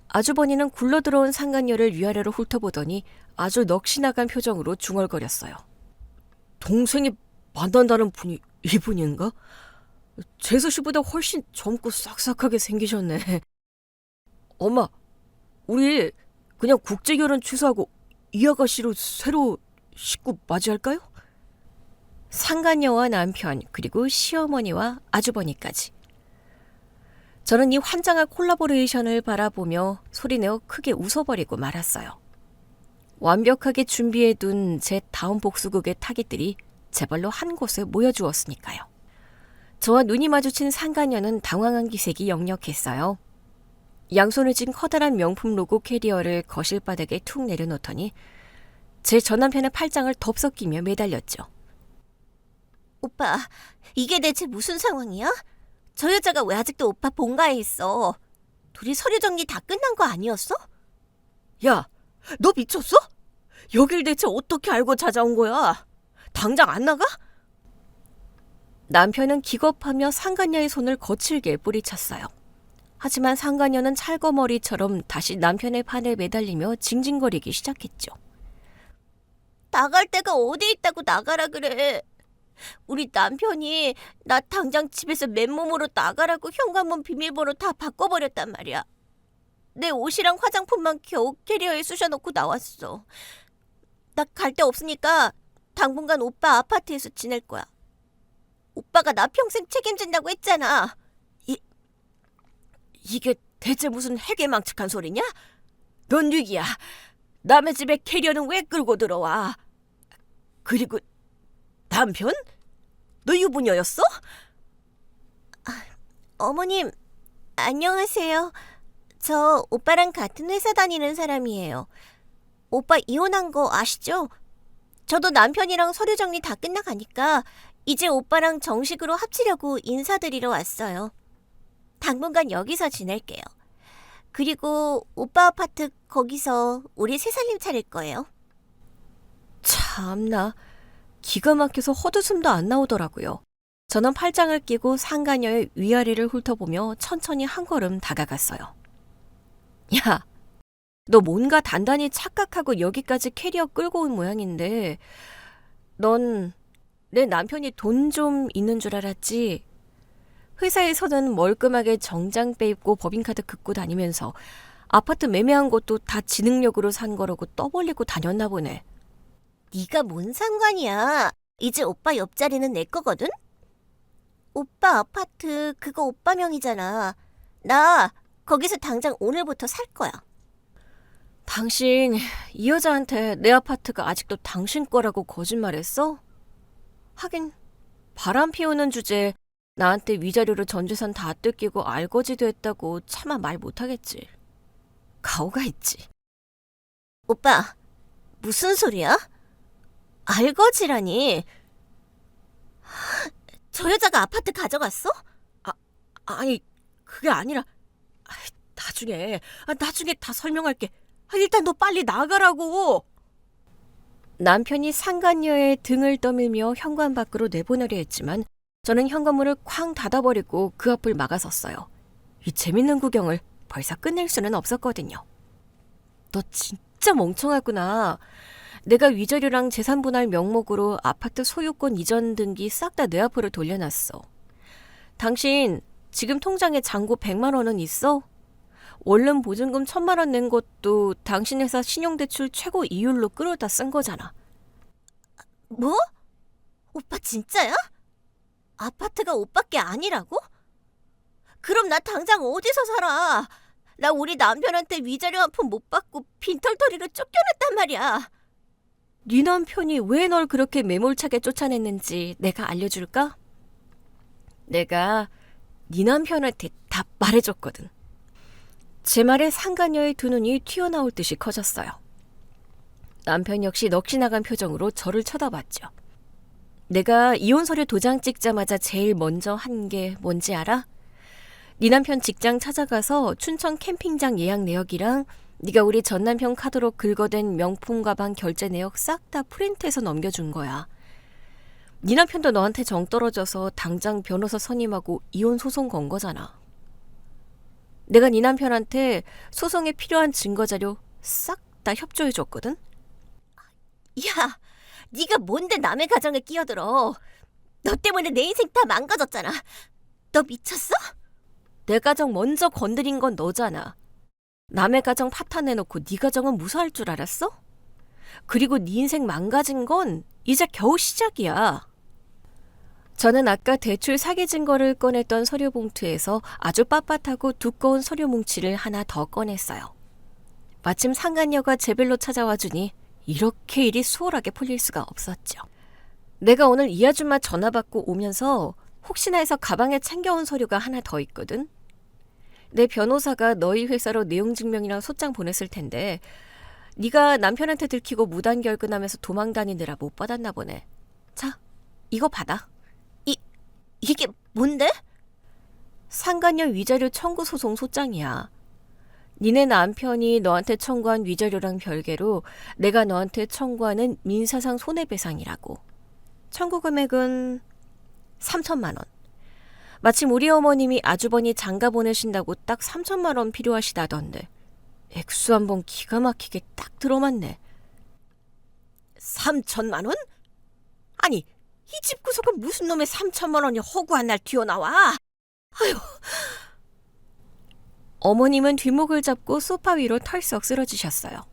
아주버니는 굴러들어온 상간녀를 위아래로 훑어보더니 아주 넋이 나간 표정으로 중얼거렸어요. 동생이 만난다는 분이 이분인가? 재수 씨보다 훨씬 젊고 싹싹하게 생기셨네. 엄마, 우리 그냥 국제결혼 취소하고 이 아가씨로 새로 식구 맞이할까요? 상간녀와 남편, 그리고 시어머니와 아주버니까지. 저는 이 환장한 콜라보레이션을 바라보며 소리내어 크게 웃어버리고 말았어요. 완벽하게 준비해둔 제 다음 복수극의 타깃들이 제발로 한 곳에 모여주었으니까요. 저와 눈이 마주친 상간녀는 당황한 기색이 역력했어요. 양손을 쥔 커다란 명품 로고 캐리어를 거실 바닥에 툭 내려놓더니 제 전남편의 팔짱을 덥석 끼며 매달렸죠. 오빠, 이게 대체 무슨 상황이야? 저 여자가 왜 아직도 오빠 본가에 있어? 둘이 서류 정리 다 끝난 거 아니었어? 야, 너 미쳤어? 여길 대체 어떻게 알고 찾아온 거야? 당장 안 나가? 남편은 기겁하며 상간녀의 손을 거칠게 뿌리쳤어요. 하지만 상간녀는 찰거머리처럼 다시 남편의 판에 매달리며 징징거리기 시작했죠. 나갈 데가 어디 있다고 나가라 그래. 우리 남편이 나 당장 집에서 맨몸으로 나가라고 현관문 비밀번호 다 바꿔버렸단 말이야. 내 옷이랑 화장품만 겨우 캐리어에 쑤셔놓고 나왔어. 나 갈 데 없으니까 당분간 오빠 아파트에서 지낼 거야. 오빠가 나 평생 책임진다고 했잖아. 이게 대체 무슨 해괴망측한 소리냐? 넌 누구야? 남의 집에 캐리어는 왜 끌고 들어와? 그리고 남편? 너 유부녀였어? 어머님, 안녕하세요. 저 오빠랑 같은 회사 다니는 사람이에요. 오빠 이혼한 거 아시죠? 저도 남편이랑 서류 정리 다 끝나가니까 이제 오빠랑 정식으로 합치려고 인사드리러 왔어요. 당분간 여기서 지낼게요. 그리고 오빠 아파트 거기서 우리 새 살림 차릴 거예요. 참나, 기가 막혀서 헛웃음도 안 나오더라고요. 저는 팔짱을 끼고 상간녀의 위아래를 훑어보며 천천히 한 걸음 다가갔어요. 야, 너 뭔가 단단히 착각하고 여기까지 캐리어 끌고 온 모양인데 넌 내 남편이 돈 좀 있는 줄 알았지? 회사에서는 멀끔하게 정장 빼입고 법인카드 긁고 다니면서 아파트 매매한 것도 다 지 능력으로 산 거라고 떠벌리고 다녔나 보네. 네가 뭔 상관이야. 이제 오빠 옆자리는 내 거거든? 오빠 아파트 그거 오빠 명이잖아. 나 거기서 당장 오늘부터 살 거야. 당신 이 여자한테 내 아파트가 아직도 당신 거라고 거짓말했어? 하긴 바람 피우는 주제에 나한테 위자료로 전 재산 다 뜯기고 알거지도 했다고 차마 말 못하겠지. 가오가 있지. 오빠, 무슨 소리야? 알거지라니. 저 여자가 아파트 가져갔어? 아니 그게 아니라 나중에 다 설명할게. 일단 너 빨리 나가라고. 남편이 상간녀의 등을 떠밀며 현관 밖으로 내보내려 했지만 저는 현관문을 쾅 닫아버리고 그 앞을 막아섰어요. 이 재밌는 구경을 벌써 끝낼 수는 없었거든요. 너 진짜 멍청하구나. 내가 위자료랑 재산 분할 명목으로 아파트 소유권 이전 등기 싹 다 내 앞으로 돌려놨어. 당신 지금 통장에 잔고 100만 원은 있어? 원룸 보증금 1000만 원 낸 것도 당신 회사 신용대출 최고 이율로 끌어다 쓴 거잖아. 뭐? 오빠 진짜야? 아파트가 오빠께 아니라고? 그럼 나 당장 어디서 살아? 나 우리 남편한테 위자료 한 푼 못 받고 빈털터리로 쫓겨났단 말이야. 네 남편이 왜 널 그렇게 매몰차게 쫓아냈는지 내가 알려줄까? 내가 네 남편한테 다 말해줬거든. 제 말에 상간녀의 두 눈이 튀어나올 듯이 커졌어요. 남편 역시 넋이 나간 표정으로 저를 쳐다봤죠. 내가 이혼 서류 도장 찍자마자 제일 먼저 한 게 뭔지 알아? 네 남편 직장 찾아가서 춘천 캠핑장 예약 내역이랑 네가 우리 전 남편 카드로 긁어댄 명품 가방 결제 내역 싹 다 프린트해서 넘겨준 거야. 네 남편도 너한테 정 떨어져서 당장 변호사 선임하고 이혼 소송 건 거잖아. 내가 네 남편한테 소송에 필요한 증거 자료 싹 다 협조해줬거든? 야, 네가 뭔데 남의 가정에 끼어들어? 너 때문에 내 인생 다 망가졌잖아. 너 미쳤어? 내 가정 먼저 건드린 건 너잖아. 남의 가정 파탄내놓고 네 가정은 무사할 줄 알았어? 그리고 네 인생 망가진 건 이제 겨우 시작이야. 저는 아까 대출 사기 증거를 꺼냈던 서류 봉투에서 아주 빳빳하고 두꺼운 서류 뭉치를 하나 더 꺼냈어요. 마침 상간녀가 제 별로 찾아와 주니 이렇게 일이 수월하게 풀릴 수가 없었죠. 내가 오늘 이 아줌마 전화 받고 오면서 혹시나 해서 가방에 챙겨온 서류가 하나 더 있거든. 내 변호사가 너희 회사로 내용 증명이랑 소장 보냈을 텐데 네가 남편한테 들키고 무단 결근하면서 도망 다니느라 못 받았나 보네. 자, 이거 받아. 이게 뭔데? 상간녀 위자료 청구 소송 소장이야. 니네 남편이 너한테 청구한 위자료랑 별개로 내가 너한테 청구하는 민사상 손해배상이라고. 청구 금액은 3천만 원. 마침 우리 어머님이 아주버니 장가 보내신다고 딱 3천만 원 필요하시다던데 액수 한번 기가 막히게 딱 들어맞네. 3천만 원? 아니, 이 집 구석은 무슨 놈의 3천만 원이 허구한 날 튀어나와? 아휴, 어머님은 뒷목을 잡고 소파 위로 털썩 쓰러지셨어요.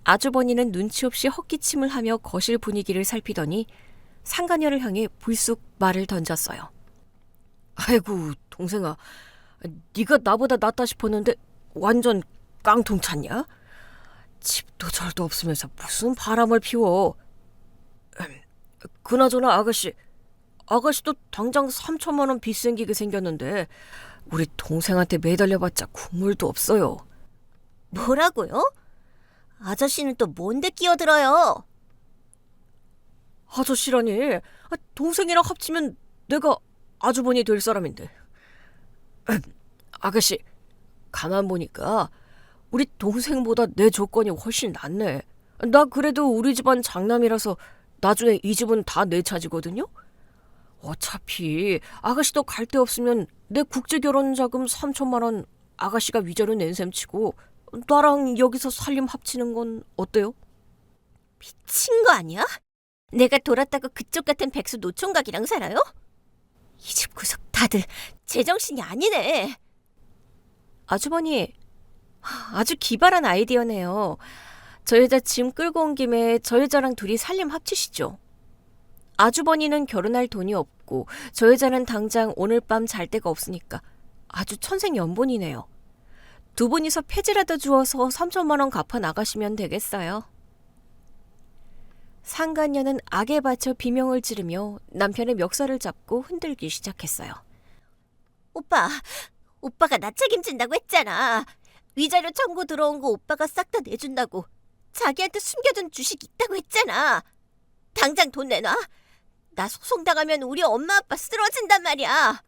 아주버니는 눈치 없이 헛기침을 하며 거실 분위기를 살피더니 상간녀를 향해 불쑥 말을 던졌어요. 아이고 동생아, 네가 나보다 낫다 싶었는데 완전 깡통 찼냐? 집도 절도 없으면서 무슨 바람을 피워. 그나저나 아가씨도 당장 3천만 원 빚 생기게 생겼는데 우리 동생한테 매달려봤자 국물도 없어요. 뭐라고요? 아저씨는 또 뭔데 끼어들어요? 아저씨라니, 동생이랑 합치면 내가 아주버니 될 사람인데. 아가씨, 가만 보니까 우리 동생보다 내 조건이 훨씬 낫네. 나 그래도 우리 집안 장남이라서 나중에 이 집은 다 내 차지거든요. 어차피 아가씨도 갈 데 없으면 내 국제결혼자금 3천만 원 아가씨가 위자료 낸 셈 치고 나랑 여기서 살림 합치는 건 어때요? 미친 거 아니야? 내가 돌았다고 그쪽 같은 백수 노총각이랑 살아요? 이 집 구석 다들 제정신이 아니네. 아주버니, 아주 기발한 아이디어네요. 저 여자 짐 끌고 온 김에 저 여자랑 둘이 살림 합치시죠. 아주버니는 결혼할 돈이 없고 저 여자는 당장 오늘 밤 잘 데가 없으니까 아주 천생연분이네요. 두 분이서 폐지라도 주어서 3천만 원 갚아 나가시면 되겠어요. 상간녀는 악에 받쳐 비명을 지르며 남편의 멱살을 잡고 흔들기 시작했어요. 오빠가 나 책임진다고 했잖아. 위자료 청구 들어온 거 오빠가 싹 다 내준다고. 자기한테 숨겨둔 주식 있다고 했잖아. 당장 돈 내놔. 나 소송당하면 우리 엄마 아빠 쓰러진단 말이야.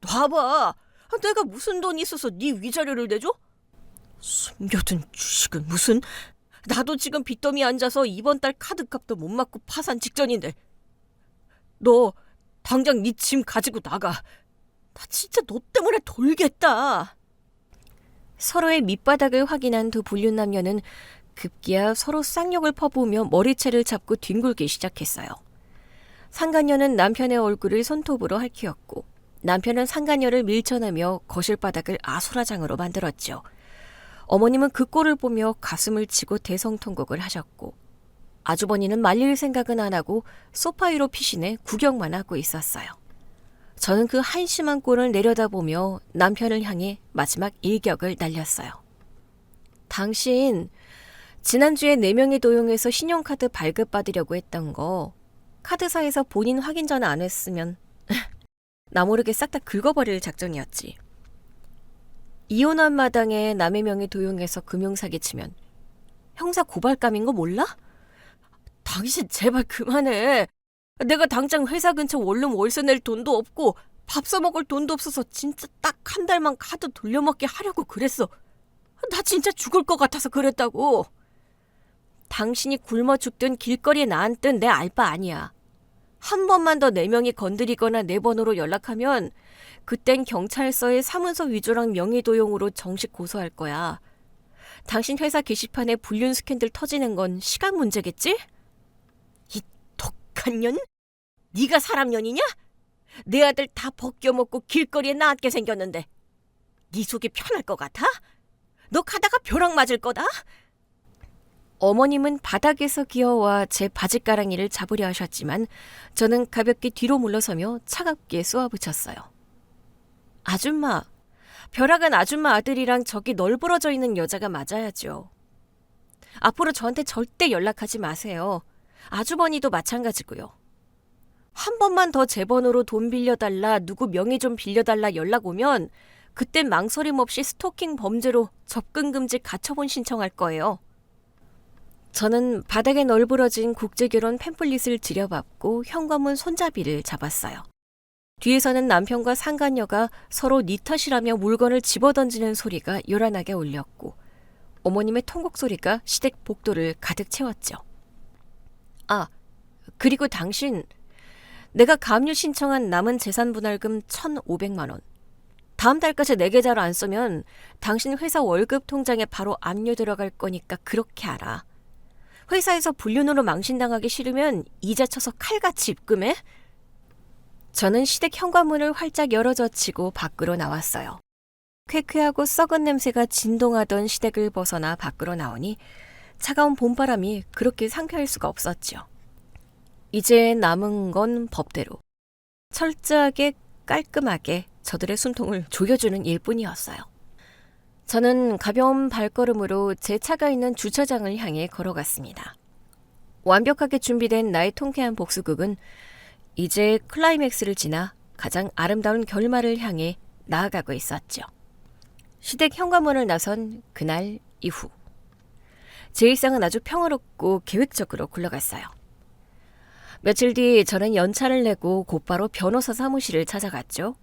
놔봐. 내가 무슨 돈이 있어서 네 위자료를 내줘? 숨겨둔 주식은 무슨... 나도 지금 빚더미에 앉아서 이번 달 카드값도 못 맞고 파산 직전인데. 너 당장 네 짐 가지고 나가. 나 진짜 너 때문에 돌겠다. 서로의 밑바닥을 확인한 두 불륜남녀는 급기야 서로 쌍욕을 퍼부으며 머리채를 잡고 뒹굴기 시작했어요. 상간녀는 남편의 얼굴을 손톱으로 핥히었고 남편은 상간녀를 밀쳐내며 거실 바닥을 아수라장으로 만들었죠. 어머님은 그 꼴을 보며 가슴을 치고 대성통곡을 하셨고 아주버니는 말릴 생각은 안 하고 소파 위로 피신해 구경만 하고 있었어요. 저는 그 한심한 꼴을 내려다보며 남편을 향해 마지막 일격을 날렸어요. 당신 지난주에 4명이 도용해서 신용카드 발급받으려고 했던 거 카드사에서 본인 확인 전화 안 했으면 나 모르게 싹 다 긁어버릴 작정이었지. 이혼한 마당에 남의 명의 도용해서 금융사기 치면 형사 고발감인 거 몰라? 당신 제발 그만해. 내가 당장 회사 근처 원룸 월세 낼 돈도 없고 밥 써먹을 돈도 없어서 진짜 딱 한 달만 카드 돌려먹게 하려고 그랬어. 나 진짜 죽을 것 같아서 그랬다고. 당신이 굶어 죽든 길거리에 나앉든 내 알 바 아니야. 한 번만 더 네 명이 건드리거나 내 번호로 연락하면 그땐 경찰서에 사문서 위조랑 명의도용으로 정식 고소할 거야. 당신 회사 게시판에 불륜 스캔들 터지는 건 시간 문제겠지? 이 독한 년? 네가 사람 년이냐? 내 아들 다 벗겨먹고 길거리에 나앉게 생겼는데 네 속이 편할 것 같아? 너 가다가 벼락 맞을 거다? 어머님은 바닥에서 기어와 제 바짓가랑이를 잡으려 하셨지만 저는 가볍게 뒤로 물러서며 차갑게 쏘아붙였어요. 아줌마, 벼락은 아줌마 아들이랑 저기 널브러져 있는 여자가 맞아야죠. 앞으로 저한테 절대 연락하지 마세요. 아주버니도 마찬가지고요. 한 번만 더 제 번호로 돈 빌려달라, 누구 명의 좀 빌려달라 연락 오면 그땐 망설임 없이 스토킹 범죄로 접근금지 가처분 신청할 거예요. 저는 바닥에 널브러진 국제결혼 팸플릿을 들여받고 현관문 손잡이를 잡았어요. 뒤에서는 남편과 상간녀가 서로 니 탓이라며 물건을 집어던지는 소리가 요란하게 울렸고 어머님의 통곡 소리가 시댁 복도를 가득 채웠죠. 아, 그리고 당신, 내가 가압류 신청한 남은 재산 분할금 1,500만 원. 다음 달까지 내 계좌로 안 쓰면 당신 회사 월급 통장에 바로 압류 들어갈 거니까 그렇게 알아. 회사에서 불륜으로 망신당하기 싫으면 이자 쳐서 칼같이 입금해? 저는 시댁 현관문을 활짝 열어젖히고 밖으로 나왔어요. 쾌쾌하고 썩은 냄새가 진동하던 시댁을 벗어나 밖으로 나오니 차가운 봄바람이 그렇게 상쾌할 수가 없었죠. 이제 남은 건 법대로 철저하게 깔끔하게 저들의 숨통을 조여주는 일뿐이었어요. 저는 가벼운 발걸음으로 제 차가 있는 주차장을 향해 걸어갔습니다. 완벽하게 준비된 나의 통쾌한 복수극은 이제 클라이맥스를 지나 가장 아름다운 결말을 향해 나아가고 있었죠. 시댁 현관문을 나선 그날 이후 제 일상은 아주 평화롭고 계획적으로 굴러갔어요. 며칠 뒤 저는 연차를 내고 곧바로 변호사 사무실을 찾아갔죠.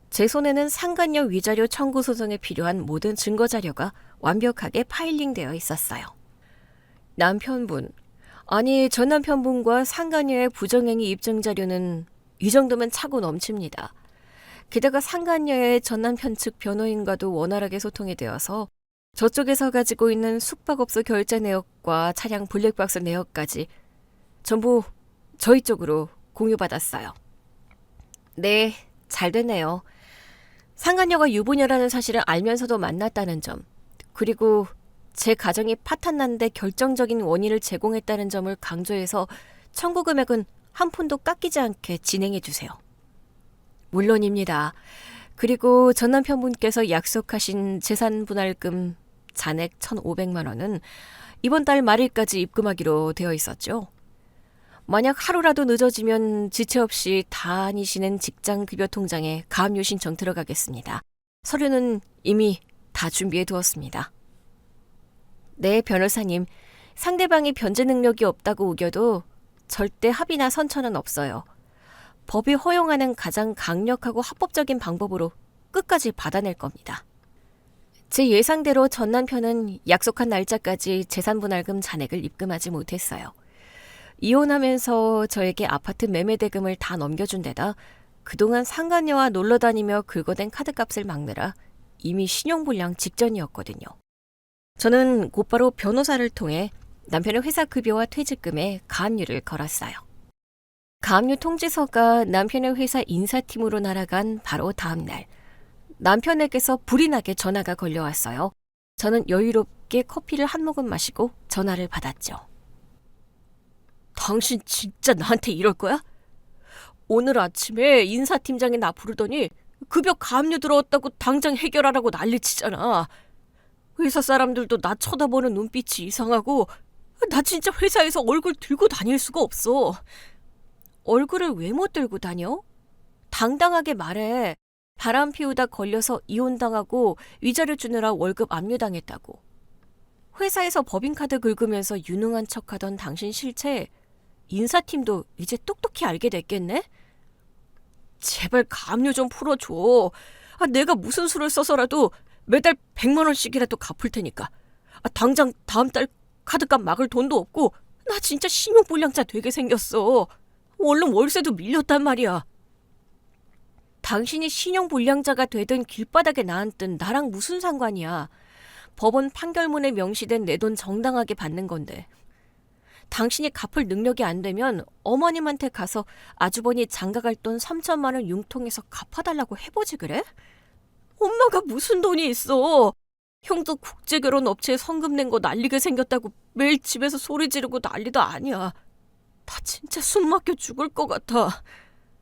제 손에는 상간녀 위자료 청구 소송에 필요한 모든 증거 자료가 완벽하게 파일링되어 있었어요. 남편분, 아니 전 남편분과 상간녀의 부정행위 입증 자료는 이 정도면 차고 넘칩니다. 게다가 상간녀의 전 남편 측 변호인과도 원활하게 소통이 되어서 저쪽에서 가지고 있는 숙박업소 결제 내역과 차량 블랙박스 내역까지 전부 저희 쪽으로 공유받았어요. 네, 잘 됐네요. 상간녀가 유부녀라는 사실을 알면서도 만났다는 점, 그리고 제 가정이 파탄났는데 결정적인 원인을 제공했다는 점을 강조해서 청구 금액은 한 푼도 깎이지 않게 진행해 주세요. 물론입니다. 그리고 전 남편분께서 약속하신 재산 분할금 잔액 1,500만 원은 이번 달 말일까지 입금하기로 되어 있었죠. 만약 하루라도 늦어지면 지체 없이 다니시는 직장급여 통장에 가압류 신청 들어가겠습니다. 서류는 이미 다 준비해 두었습니다. 네, 변호사님. 상대방이 변제 능력이 없다고 우겨도 절대 합의나 선처는 없어요. 법이 허용하는 가장 강력하고 합법적인 방법으로 끝까지 받아낼 겁니다. 제 예상대로 전 남편은 약속한 날짜까지 재산분할금 잔액을 입금하지 못했어요. 이혼하면서 저에게 아파트 매매 대금을 다 넘겨준 데다 그동안 상간녀와 놀러다니며 긁어댄 카드값을 막느라 이미 신용불량 직전이었거든요. 저는 곧바로 변호사를 통해 남편의 회사 급여와 퇴직금에 가압류를 걸었어요. 가압류 통지서가 남편의 회사 인사팀으로 날아간 바로 다음 날 남편에게서 불이 나게 전화가 걸려왔어요. 저는 여유롭게 커피를 한 모금 마시고 전화를 받았죠. 당신 진짜 나한테 이럴 거야? 오늘 아침에 인사팀장이 나 부르더니 급여 가압류 들어왔다고 당장 해결하라고 난리치잖아. 회사 사람들도 나 쳐다보는 눈빛이 이상하고 나 진짜 회사에서 얼굴 들고 다닐 수가 없어. 얼굴을 왜 못 들고 다녀? 당당하게 말해. 바람 피우다 걸려서 이혼당하고 위자료 주느라 월급 압류당했다고. 회사에서 법인카드 긁으면서 유능한 척하던 당신 실체 인사팀도 이제 똑똑히 알게 됐겠네? 제발 가압류 좀 풀어줘. 내가 무슨 수를 써서라도 매달 100만 원씩이라도 갚을 테니까. 당장 다음 달 카드값 막을 돈도 없고 나 진짜 신용불량자 되게 생겼어. 얼른 월세도 밀렸단 말이야. 당신이 신용불량자가 되든 길바닥에 나앉든 나랑 무슨 상관이야. 법원 판결문에 명시된 내 돈 정당하게 받는 건데. 당신이 갚을 능력이 안 되면 어머님한테 가서 아주버니 장가갈 돈 3천만 원 융통해서 갚아달라고 해보지 그래? 엄마가 무슨 돈이 있어. 형도 국제결혼 업체에 성금 낸 거 날리게 생겼다고 매일 집에서 소리 지르고 난리도 아니야. 나 진짜 숨 막혀 죽을 것 같아.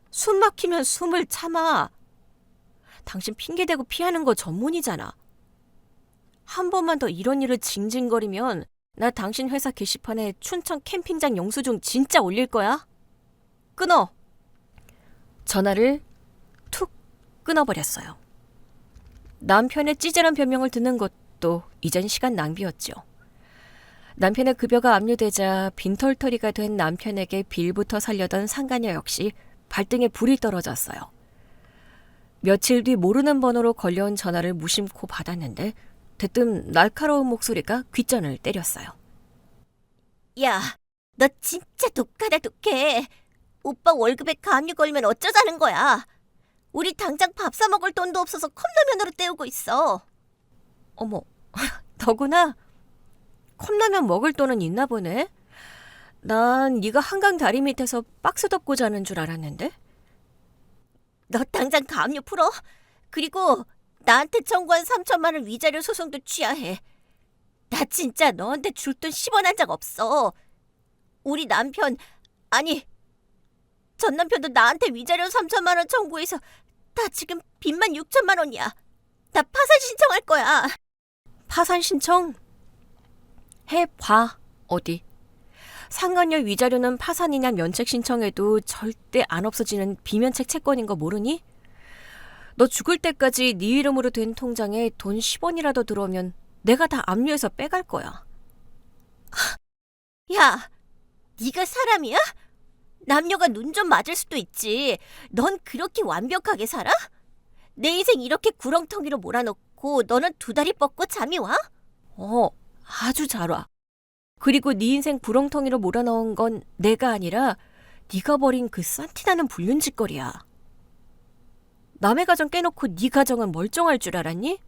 숨 막히면 숨을 참아. 당신 핑계대고 피하는 거 전문이잖아. 한 번만 더 이런 일을 징징거리면 나 당신 회사 게시판에 춘천 캠핑장 영수증 진짜 올릴 거야. 끊어. 전화를 툭 끊어버렸어요. 남편의 찌질한 변명을 듣는 것도 이젠 시간 낭비였죠. 남편의 급여가 압류되자 빈털터리가 된 남편에게 빌부터 살려던 상가녀 역시 발등에 불이 떨어졌어요. 며칠 뒤 모르는 번호로 걸려온 전화를 무심코 받았는데 대뜸 날카로운 목소리가 귓전을 때렸어요. 야, 너 진짜 독하다 독해. 오빠 월급에 가압류 걸면 어쩌자는 거야. 우리 당장 밥 사 먹을 돈도 없어서 컵라면으로 때우고 있어. 어머, 너구나. 컵라면 먹을 돈은 있나 보네. 난 네가 한강 다리 밑에서 박스 덮고 자는 줄 알았는데. 너 당장 가압류 풀어. 그리고 나한테 청구한 3천만 원 위자료 소송도 취하해. 나 진짜 너한테 줄 돈 10원 한 적 없어. 우리 남편, 아니 전 남편도 나한테 위자료 3천만 원 청구해서 나 지금 빚만 6천만 원이야. 나 파산 신청할 거야. 파산 신청? 해봐. 어디? 상간녀 위자료는 파산이냐 면책 신청해도 절대 안 없어지는 비면책 채권인 거 모르니? 너 죽을 때까지 네 이름으로 된 통장에 돈 10원이라도 들어오면 내가 다 압류해서 빼갈 거야. 야, 네가 사람이야? 남녀가 눈 좀 맞을 수도 있지. 넌 그렇게 완벽하게 살아? 내 인생 이렇게 구렁텅이로 몰아넣고 너는 두 다리 뻗고 잠이 와? 아주 잘 와. 그리고 네 인생 구렁텅이로 몰아넣은 건 내가 아니라 네가 버린 그 싼티나는 불륜짓거리야. 남의 가정 깨놓고 네 가정은 멀쩡할 줄 알았니?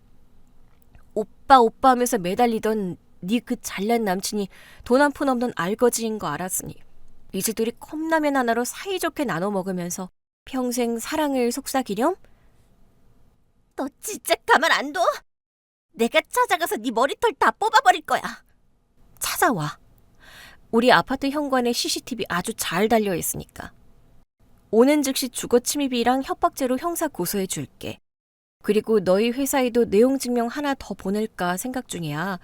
오빠 하면서 매달리던 네 그 잘난 남친이 돈 한 푼 없는 알거지인 거 알았으니 이제 둘이 컵라면 하나로 사이좋게 나눠 먹으면서 평생 사랑을 속삭이렴? 너 진짜 가만 안 둬? 내가 찾아가서 네 머리털 다 뽑아버릴 거야. 찾아와. 우리 아파트 현관에 CCTV 아주 잘 달려있으니까. 오는 즉시 주거침입이랑 협박죄로 형사 고소해 줄게. 그리고 너희 회사에도 내용 증명 하나 더 보낼까 생각 중이야.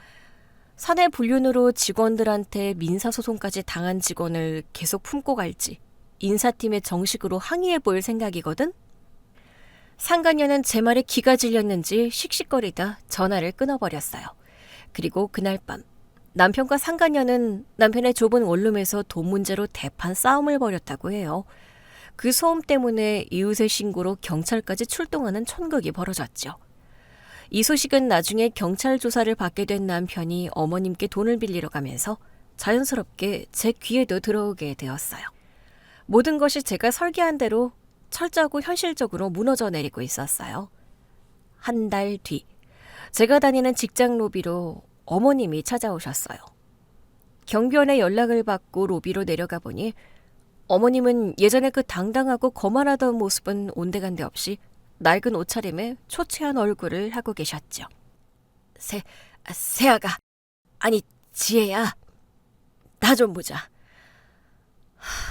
사내 불륜으로 직원들한테 민사소송까지 당한 직원을 계속 품고 갈지 인사팀에 정식으로 항의해 볼 생각이거든? 상간녀는 제 말에 기가 질렸는지 씩씩거리다 전화를 끊어버렸어요. 그리고 그날 밤 남편과 상간녀는 남편의 좁은 원룸에서 돈 문제로 대판 싸움을 벌였다고 해요. 그 소음 때문에 이웃의 신고로 경찰까지 출동하는 촌극이 벌어졌죠. 이 소식은 나중에 경찰 조사를 받게 된 남편이 어머님께 돈을 빌리러 가면서 자연스럽게 제 귀에도 들어오게 되었어요. 모든 것이 제가 설계한 대로 철저하고 현실적으로 무너져 내리고 있었어요. 한 달 뒤, 제가 다니는 직장 로비로 어머님이 찾아오셨어요. 경비원의 연락을 받고 로비로 내려가 보니 어머님은 예전에 그 당당하고 거만하던 모습은 온데간데 없이 낡은 옷차림에 초췌한 얼굴을 하고 계셨죠. 세아가, 아니 지혜야, 나 좀 보자.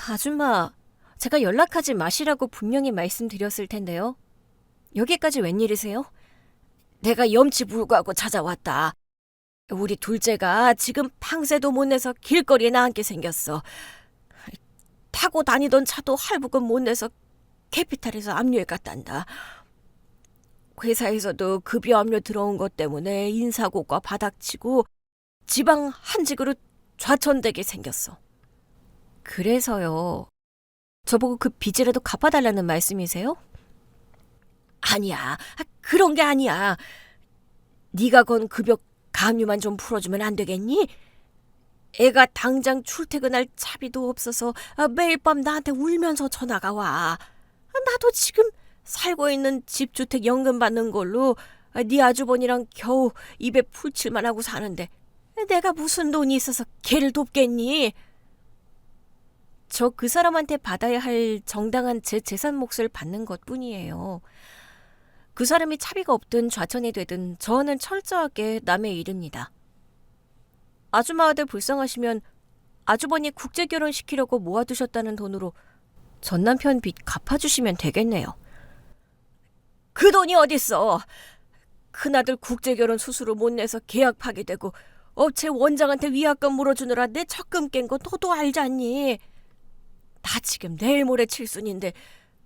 아줌마, 제가 연락하지 마시라고 분명히 말씀드렸을 텐데요. 여기까지 웬일이세요? 내가 염치불구하고 찾아왔다. 우리 둘째가 지금 팡새도 못 내서 길거리에 나앉게 생겼어. 타고 다니던 차도 할부금 못 내서 캐피탈에서 압류해 갔단다. 회사에서도 급여 압류 들어온 것 때문에 인사고과 바닥치고 지방 한직으로 좌천되게 생겼어. 그래서요. 저보고 그 빚이라도 갚아달라는 말씀이세요? 아니야. 그런 게 아니야. 네가 건 급여 가압류만 좀 풀어주면 안 되겠니? 애가 당장 출퇴근할 차비도 없어서 매일 밤 나한테 울면서 전화가 와. 나도 지금 살고 있는 집주택 연금 받는 걸로 네 아주버니랑 겨우 입에 풀칠만 하고 사는데 내가 무슨 돈이 있어서 걔를 돕겠니? 저 그 사람한테 받아야 할 정당한 제 재산 몫을 받는 것뿐이에요. 그 사람이 차비가 없든 좌천이 되든 저는 철저하게 남의 일입니다. 아줌마 아들 불쌍하시면 아주버니 국제결혼 시키려고 모아두셨다는 돈으로 전 남편 빚 갚아주시면 되겠네요. 그 돈이 어딨어. 큰아들 국제결혼 수수료 못 내서 계약 파기되고 업체 원장한테 위약금 물어주느라 내 적금 깬 거 너도 알잖니. 나 지금 내일 모레 칠순인데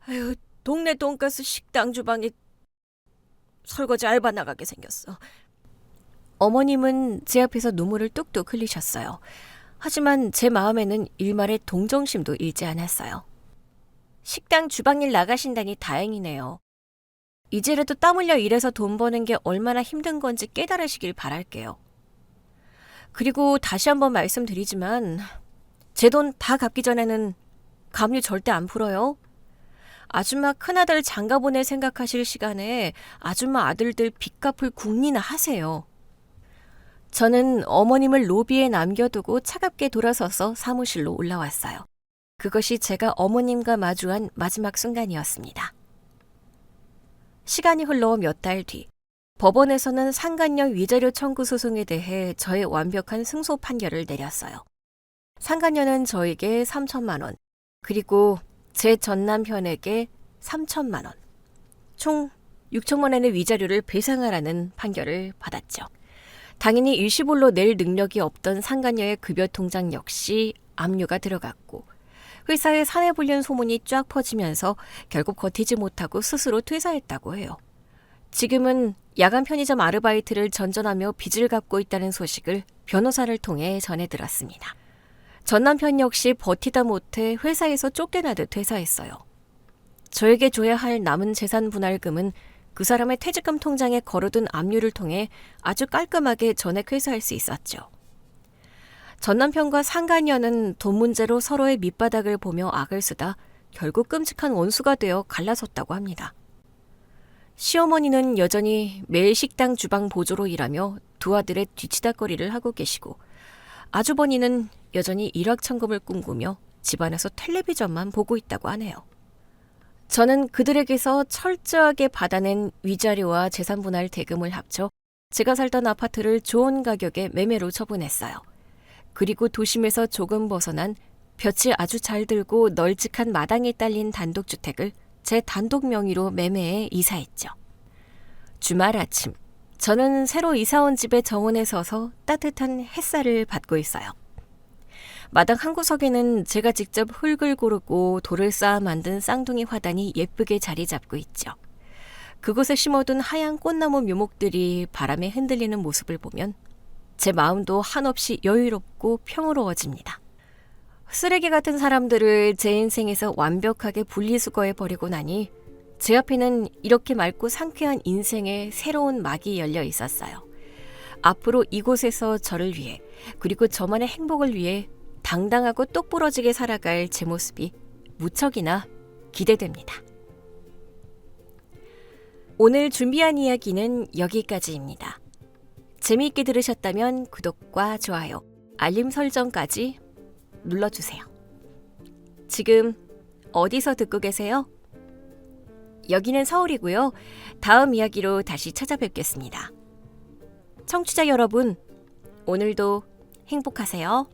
아유, 동네 돈가스 식당 주방에 설거지 알바 나가게 생겼어. 어머님은 제 앞에서 눈물을 뚝뚝 흘리셨어요. 하지만 제 마음에는 일말의 동정심도 잃지 않았어요. 식당 주방일 나가신다니 다행이네요. 이제라도 땀 흘려 일해서 돈 버는 게 얼마나 힘든 건지 깨달으시길 바랄게요. 그리고 다시 한번 말씀드리지만 제 돈 다 갚기 전에는 가압류 절대 안 풀어요. 아줌마 큰아들 장가 보낼 생각하실 시간에 아줌마 아들들 빚 갚을 궁리나 하세요. 저는 어머님을 로비에 남겨두고 차갑게 돌아서서 사무실로 올라왔어요. 그것이 제가 어머님과 마주한 마지막 순간이었습니다. 시간이 흘러 몇 달 뒤, 법원에서는 상간녀 위자료 청구 소송에 대해 저의 완벽한 승소 판결을 내렸어요. 상간녀는 저에게 3천만 원, 그리고 제 전 남편에게 3천만 원, 총 6천만 원의 위자료를 배상하라는 판결을 받았죠. 당연히 일시불로 낼 능력이 없던 상간녀의 급여 통장 역시 압류가 들어갔고 회사에 사내불륜 소문이 쫙 퍼지면서 결국 버티지 못하고 스스로 퇴사했다고 해요. 지금은 야간 편의점 아르바이트를 전전하며 빚을 갚고 있다는 소식을 변호사를 통해 전해 들었습니다. 전 남편 역시 버티다 못해 회사에서 쫓겨나듯 퇴사했어요. 저에게 줘야 할 남은 재산 분할금은 그 사람의 퇴직금 통장에 걸어둔 압류를 통해 아주 깔끔하게 전액 회수할 수 있었죠. 전 남편과 상간녀는 돈 문제로 서로의 밑바닥을 보며 악을 쓰다 결국 끔찍한 원수가 되어 갈라섰다고 합니다. 시어머니는 여전히 매일 식당 주방 보조로 일하며 두 아들의 뒤치다거리를 하고 계시고 아주버니는 여전히 일확천금을 꿈꾸며 집안에서 텔레비전만 보고 있다고 하네요. 저는 그들에게서 철저하게 받아낸 위자료와 재산분할 대금을 합쳐 제가 살던 아파트를 좋은 가격에 매매로 처분했어요. 그리고 도심에서 조금 벗어난 볕이 아주 잘 들고 널찍한 마당에 딸린 단독주택을 제 단독 명의로 매매해 이사했죠. 주말 아침, 저는 새로 이사온 집의 정원에 서서 따뜻한 햇살을 받고 있어요. 마당 한 구석에는 제가 직접 흙을 고르고 돌을 쌓아 만든 쌍둥이 화단이 예쁘게 자리 잡고 있죠. 그곳에 심어둔 하얀 꽃나무 묘목들이 바람에 흔들리는 모습을 보면 제 마음도 한없이 여유롭고 평화로워집니다. 쓰레기 같은 사람들을 제 인생에서 완벽하게 분리수거해버리고 나니 제 앞에는 이렇게 맑고 상쾌한 인생의 새로운 막이 열려 있었어요. 앞으로 이곳에서 저를 위해 그리고 저만의 행복을 위해 당당하고 똑부러지게 살아갈 제 모습이 무척이나 기대됩니다. 오늘 준비한 이야기는 여기까지입니다. 재미있게 들으셨다면 구독과 좋아요, 알림 설정까지 눌러주세요. 지금 어디서 듣고 계세요? 여기는 서울이고요. 다음 이야기로 다시 찾아뵙겠습니다. 청취자 여러분, 오늘도 행복하세요.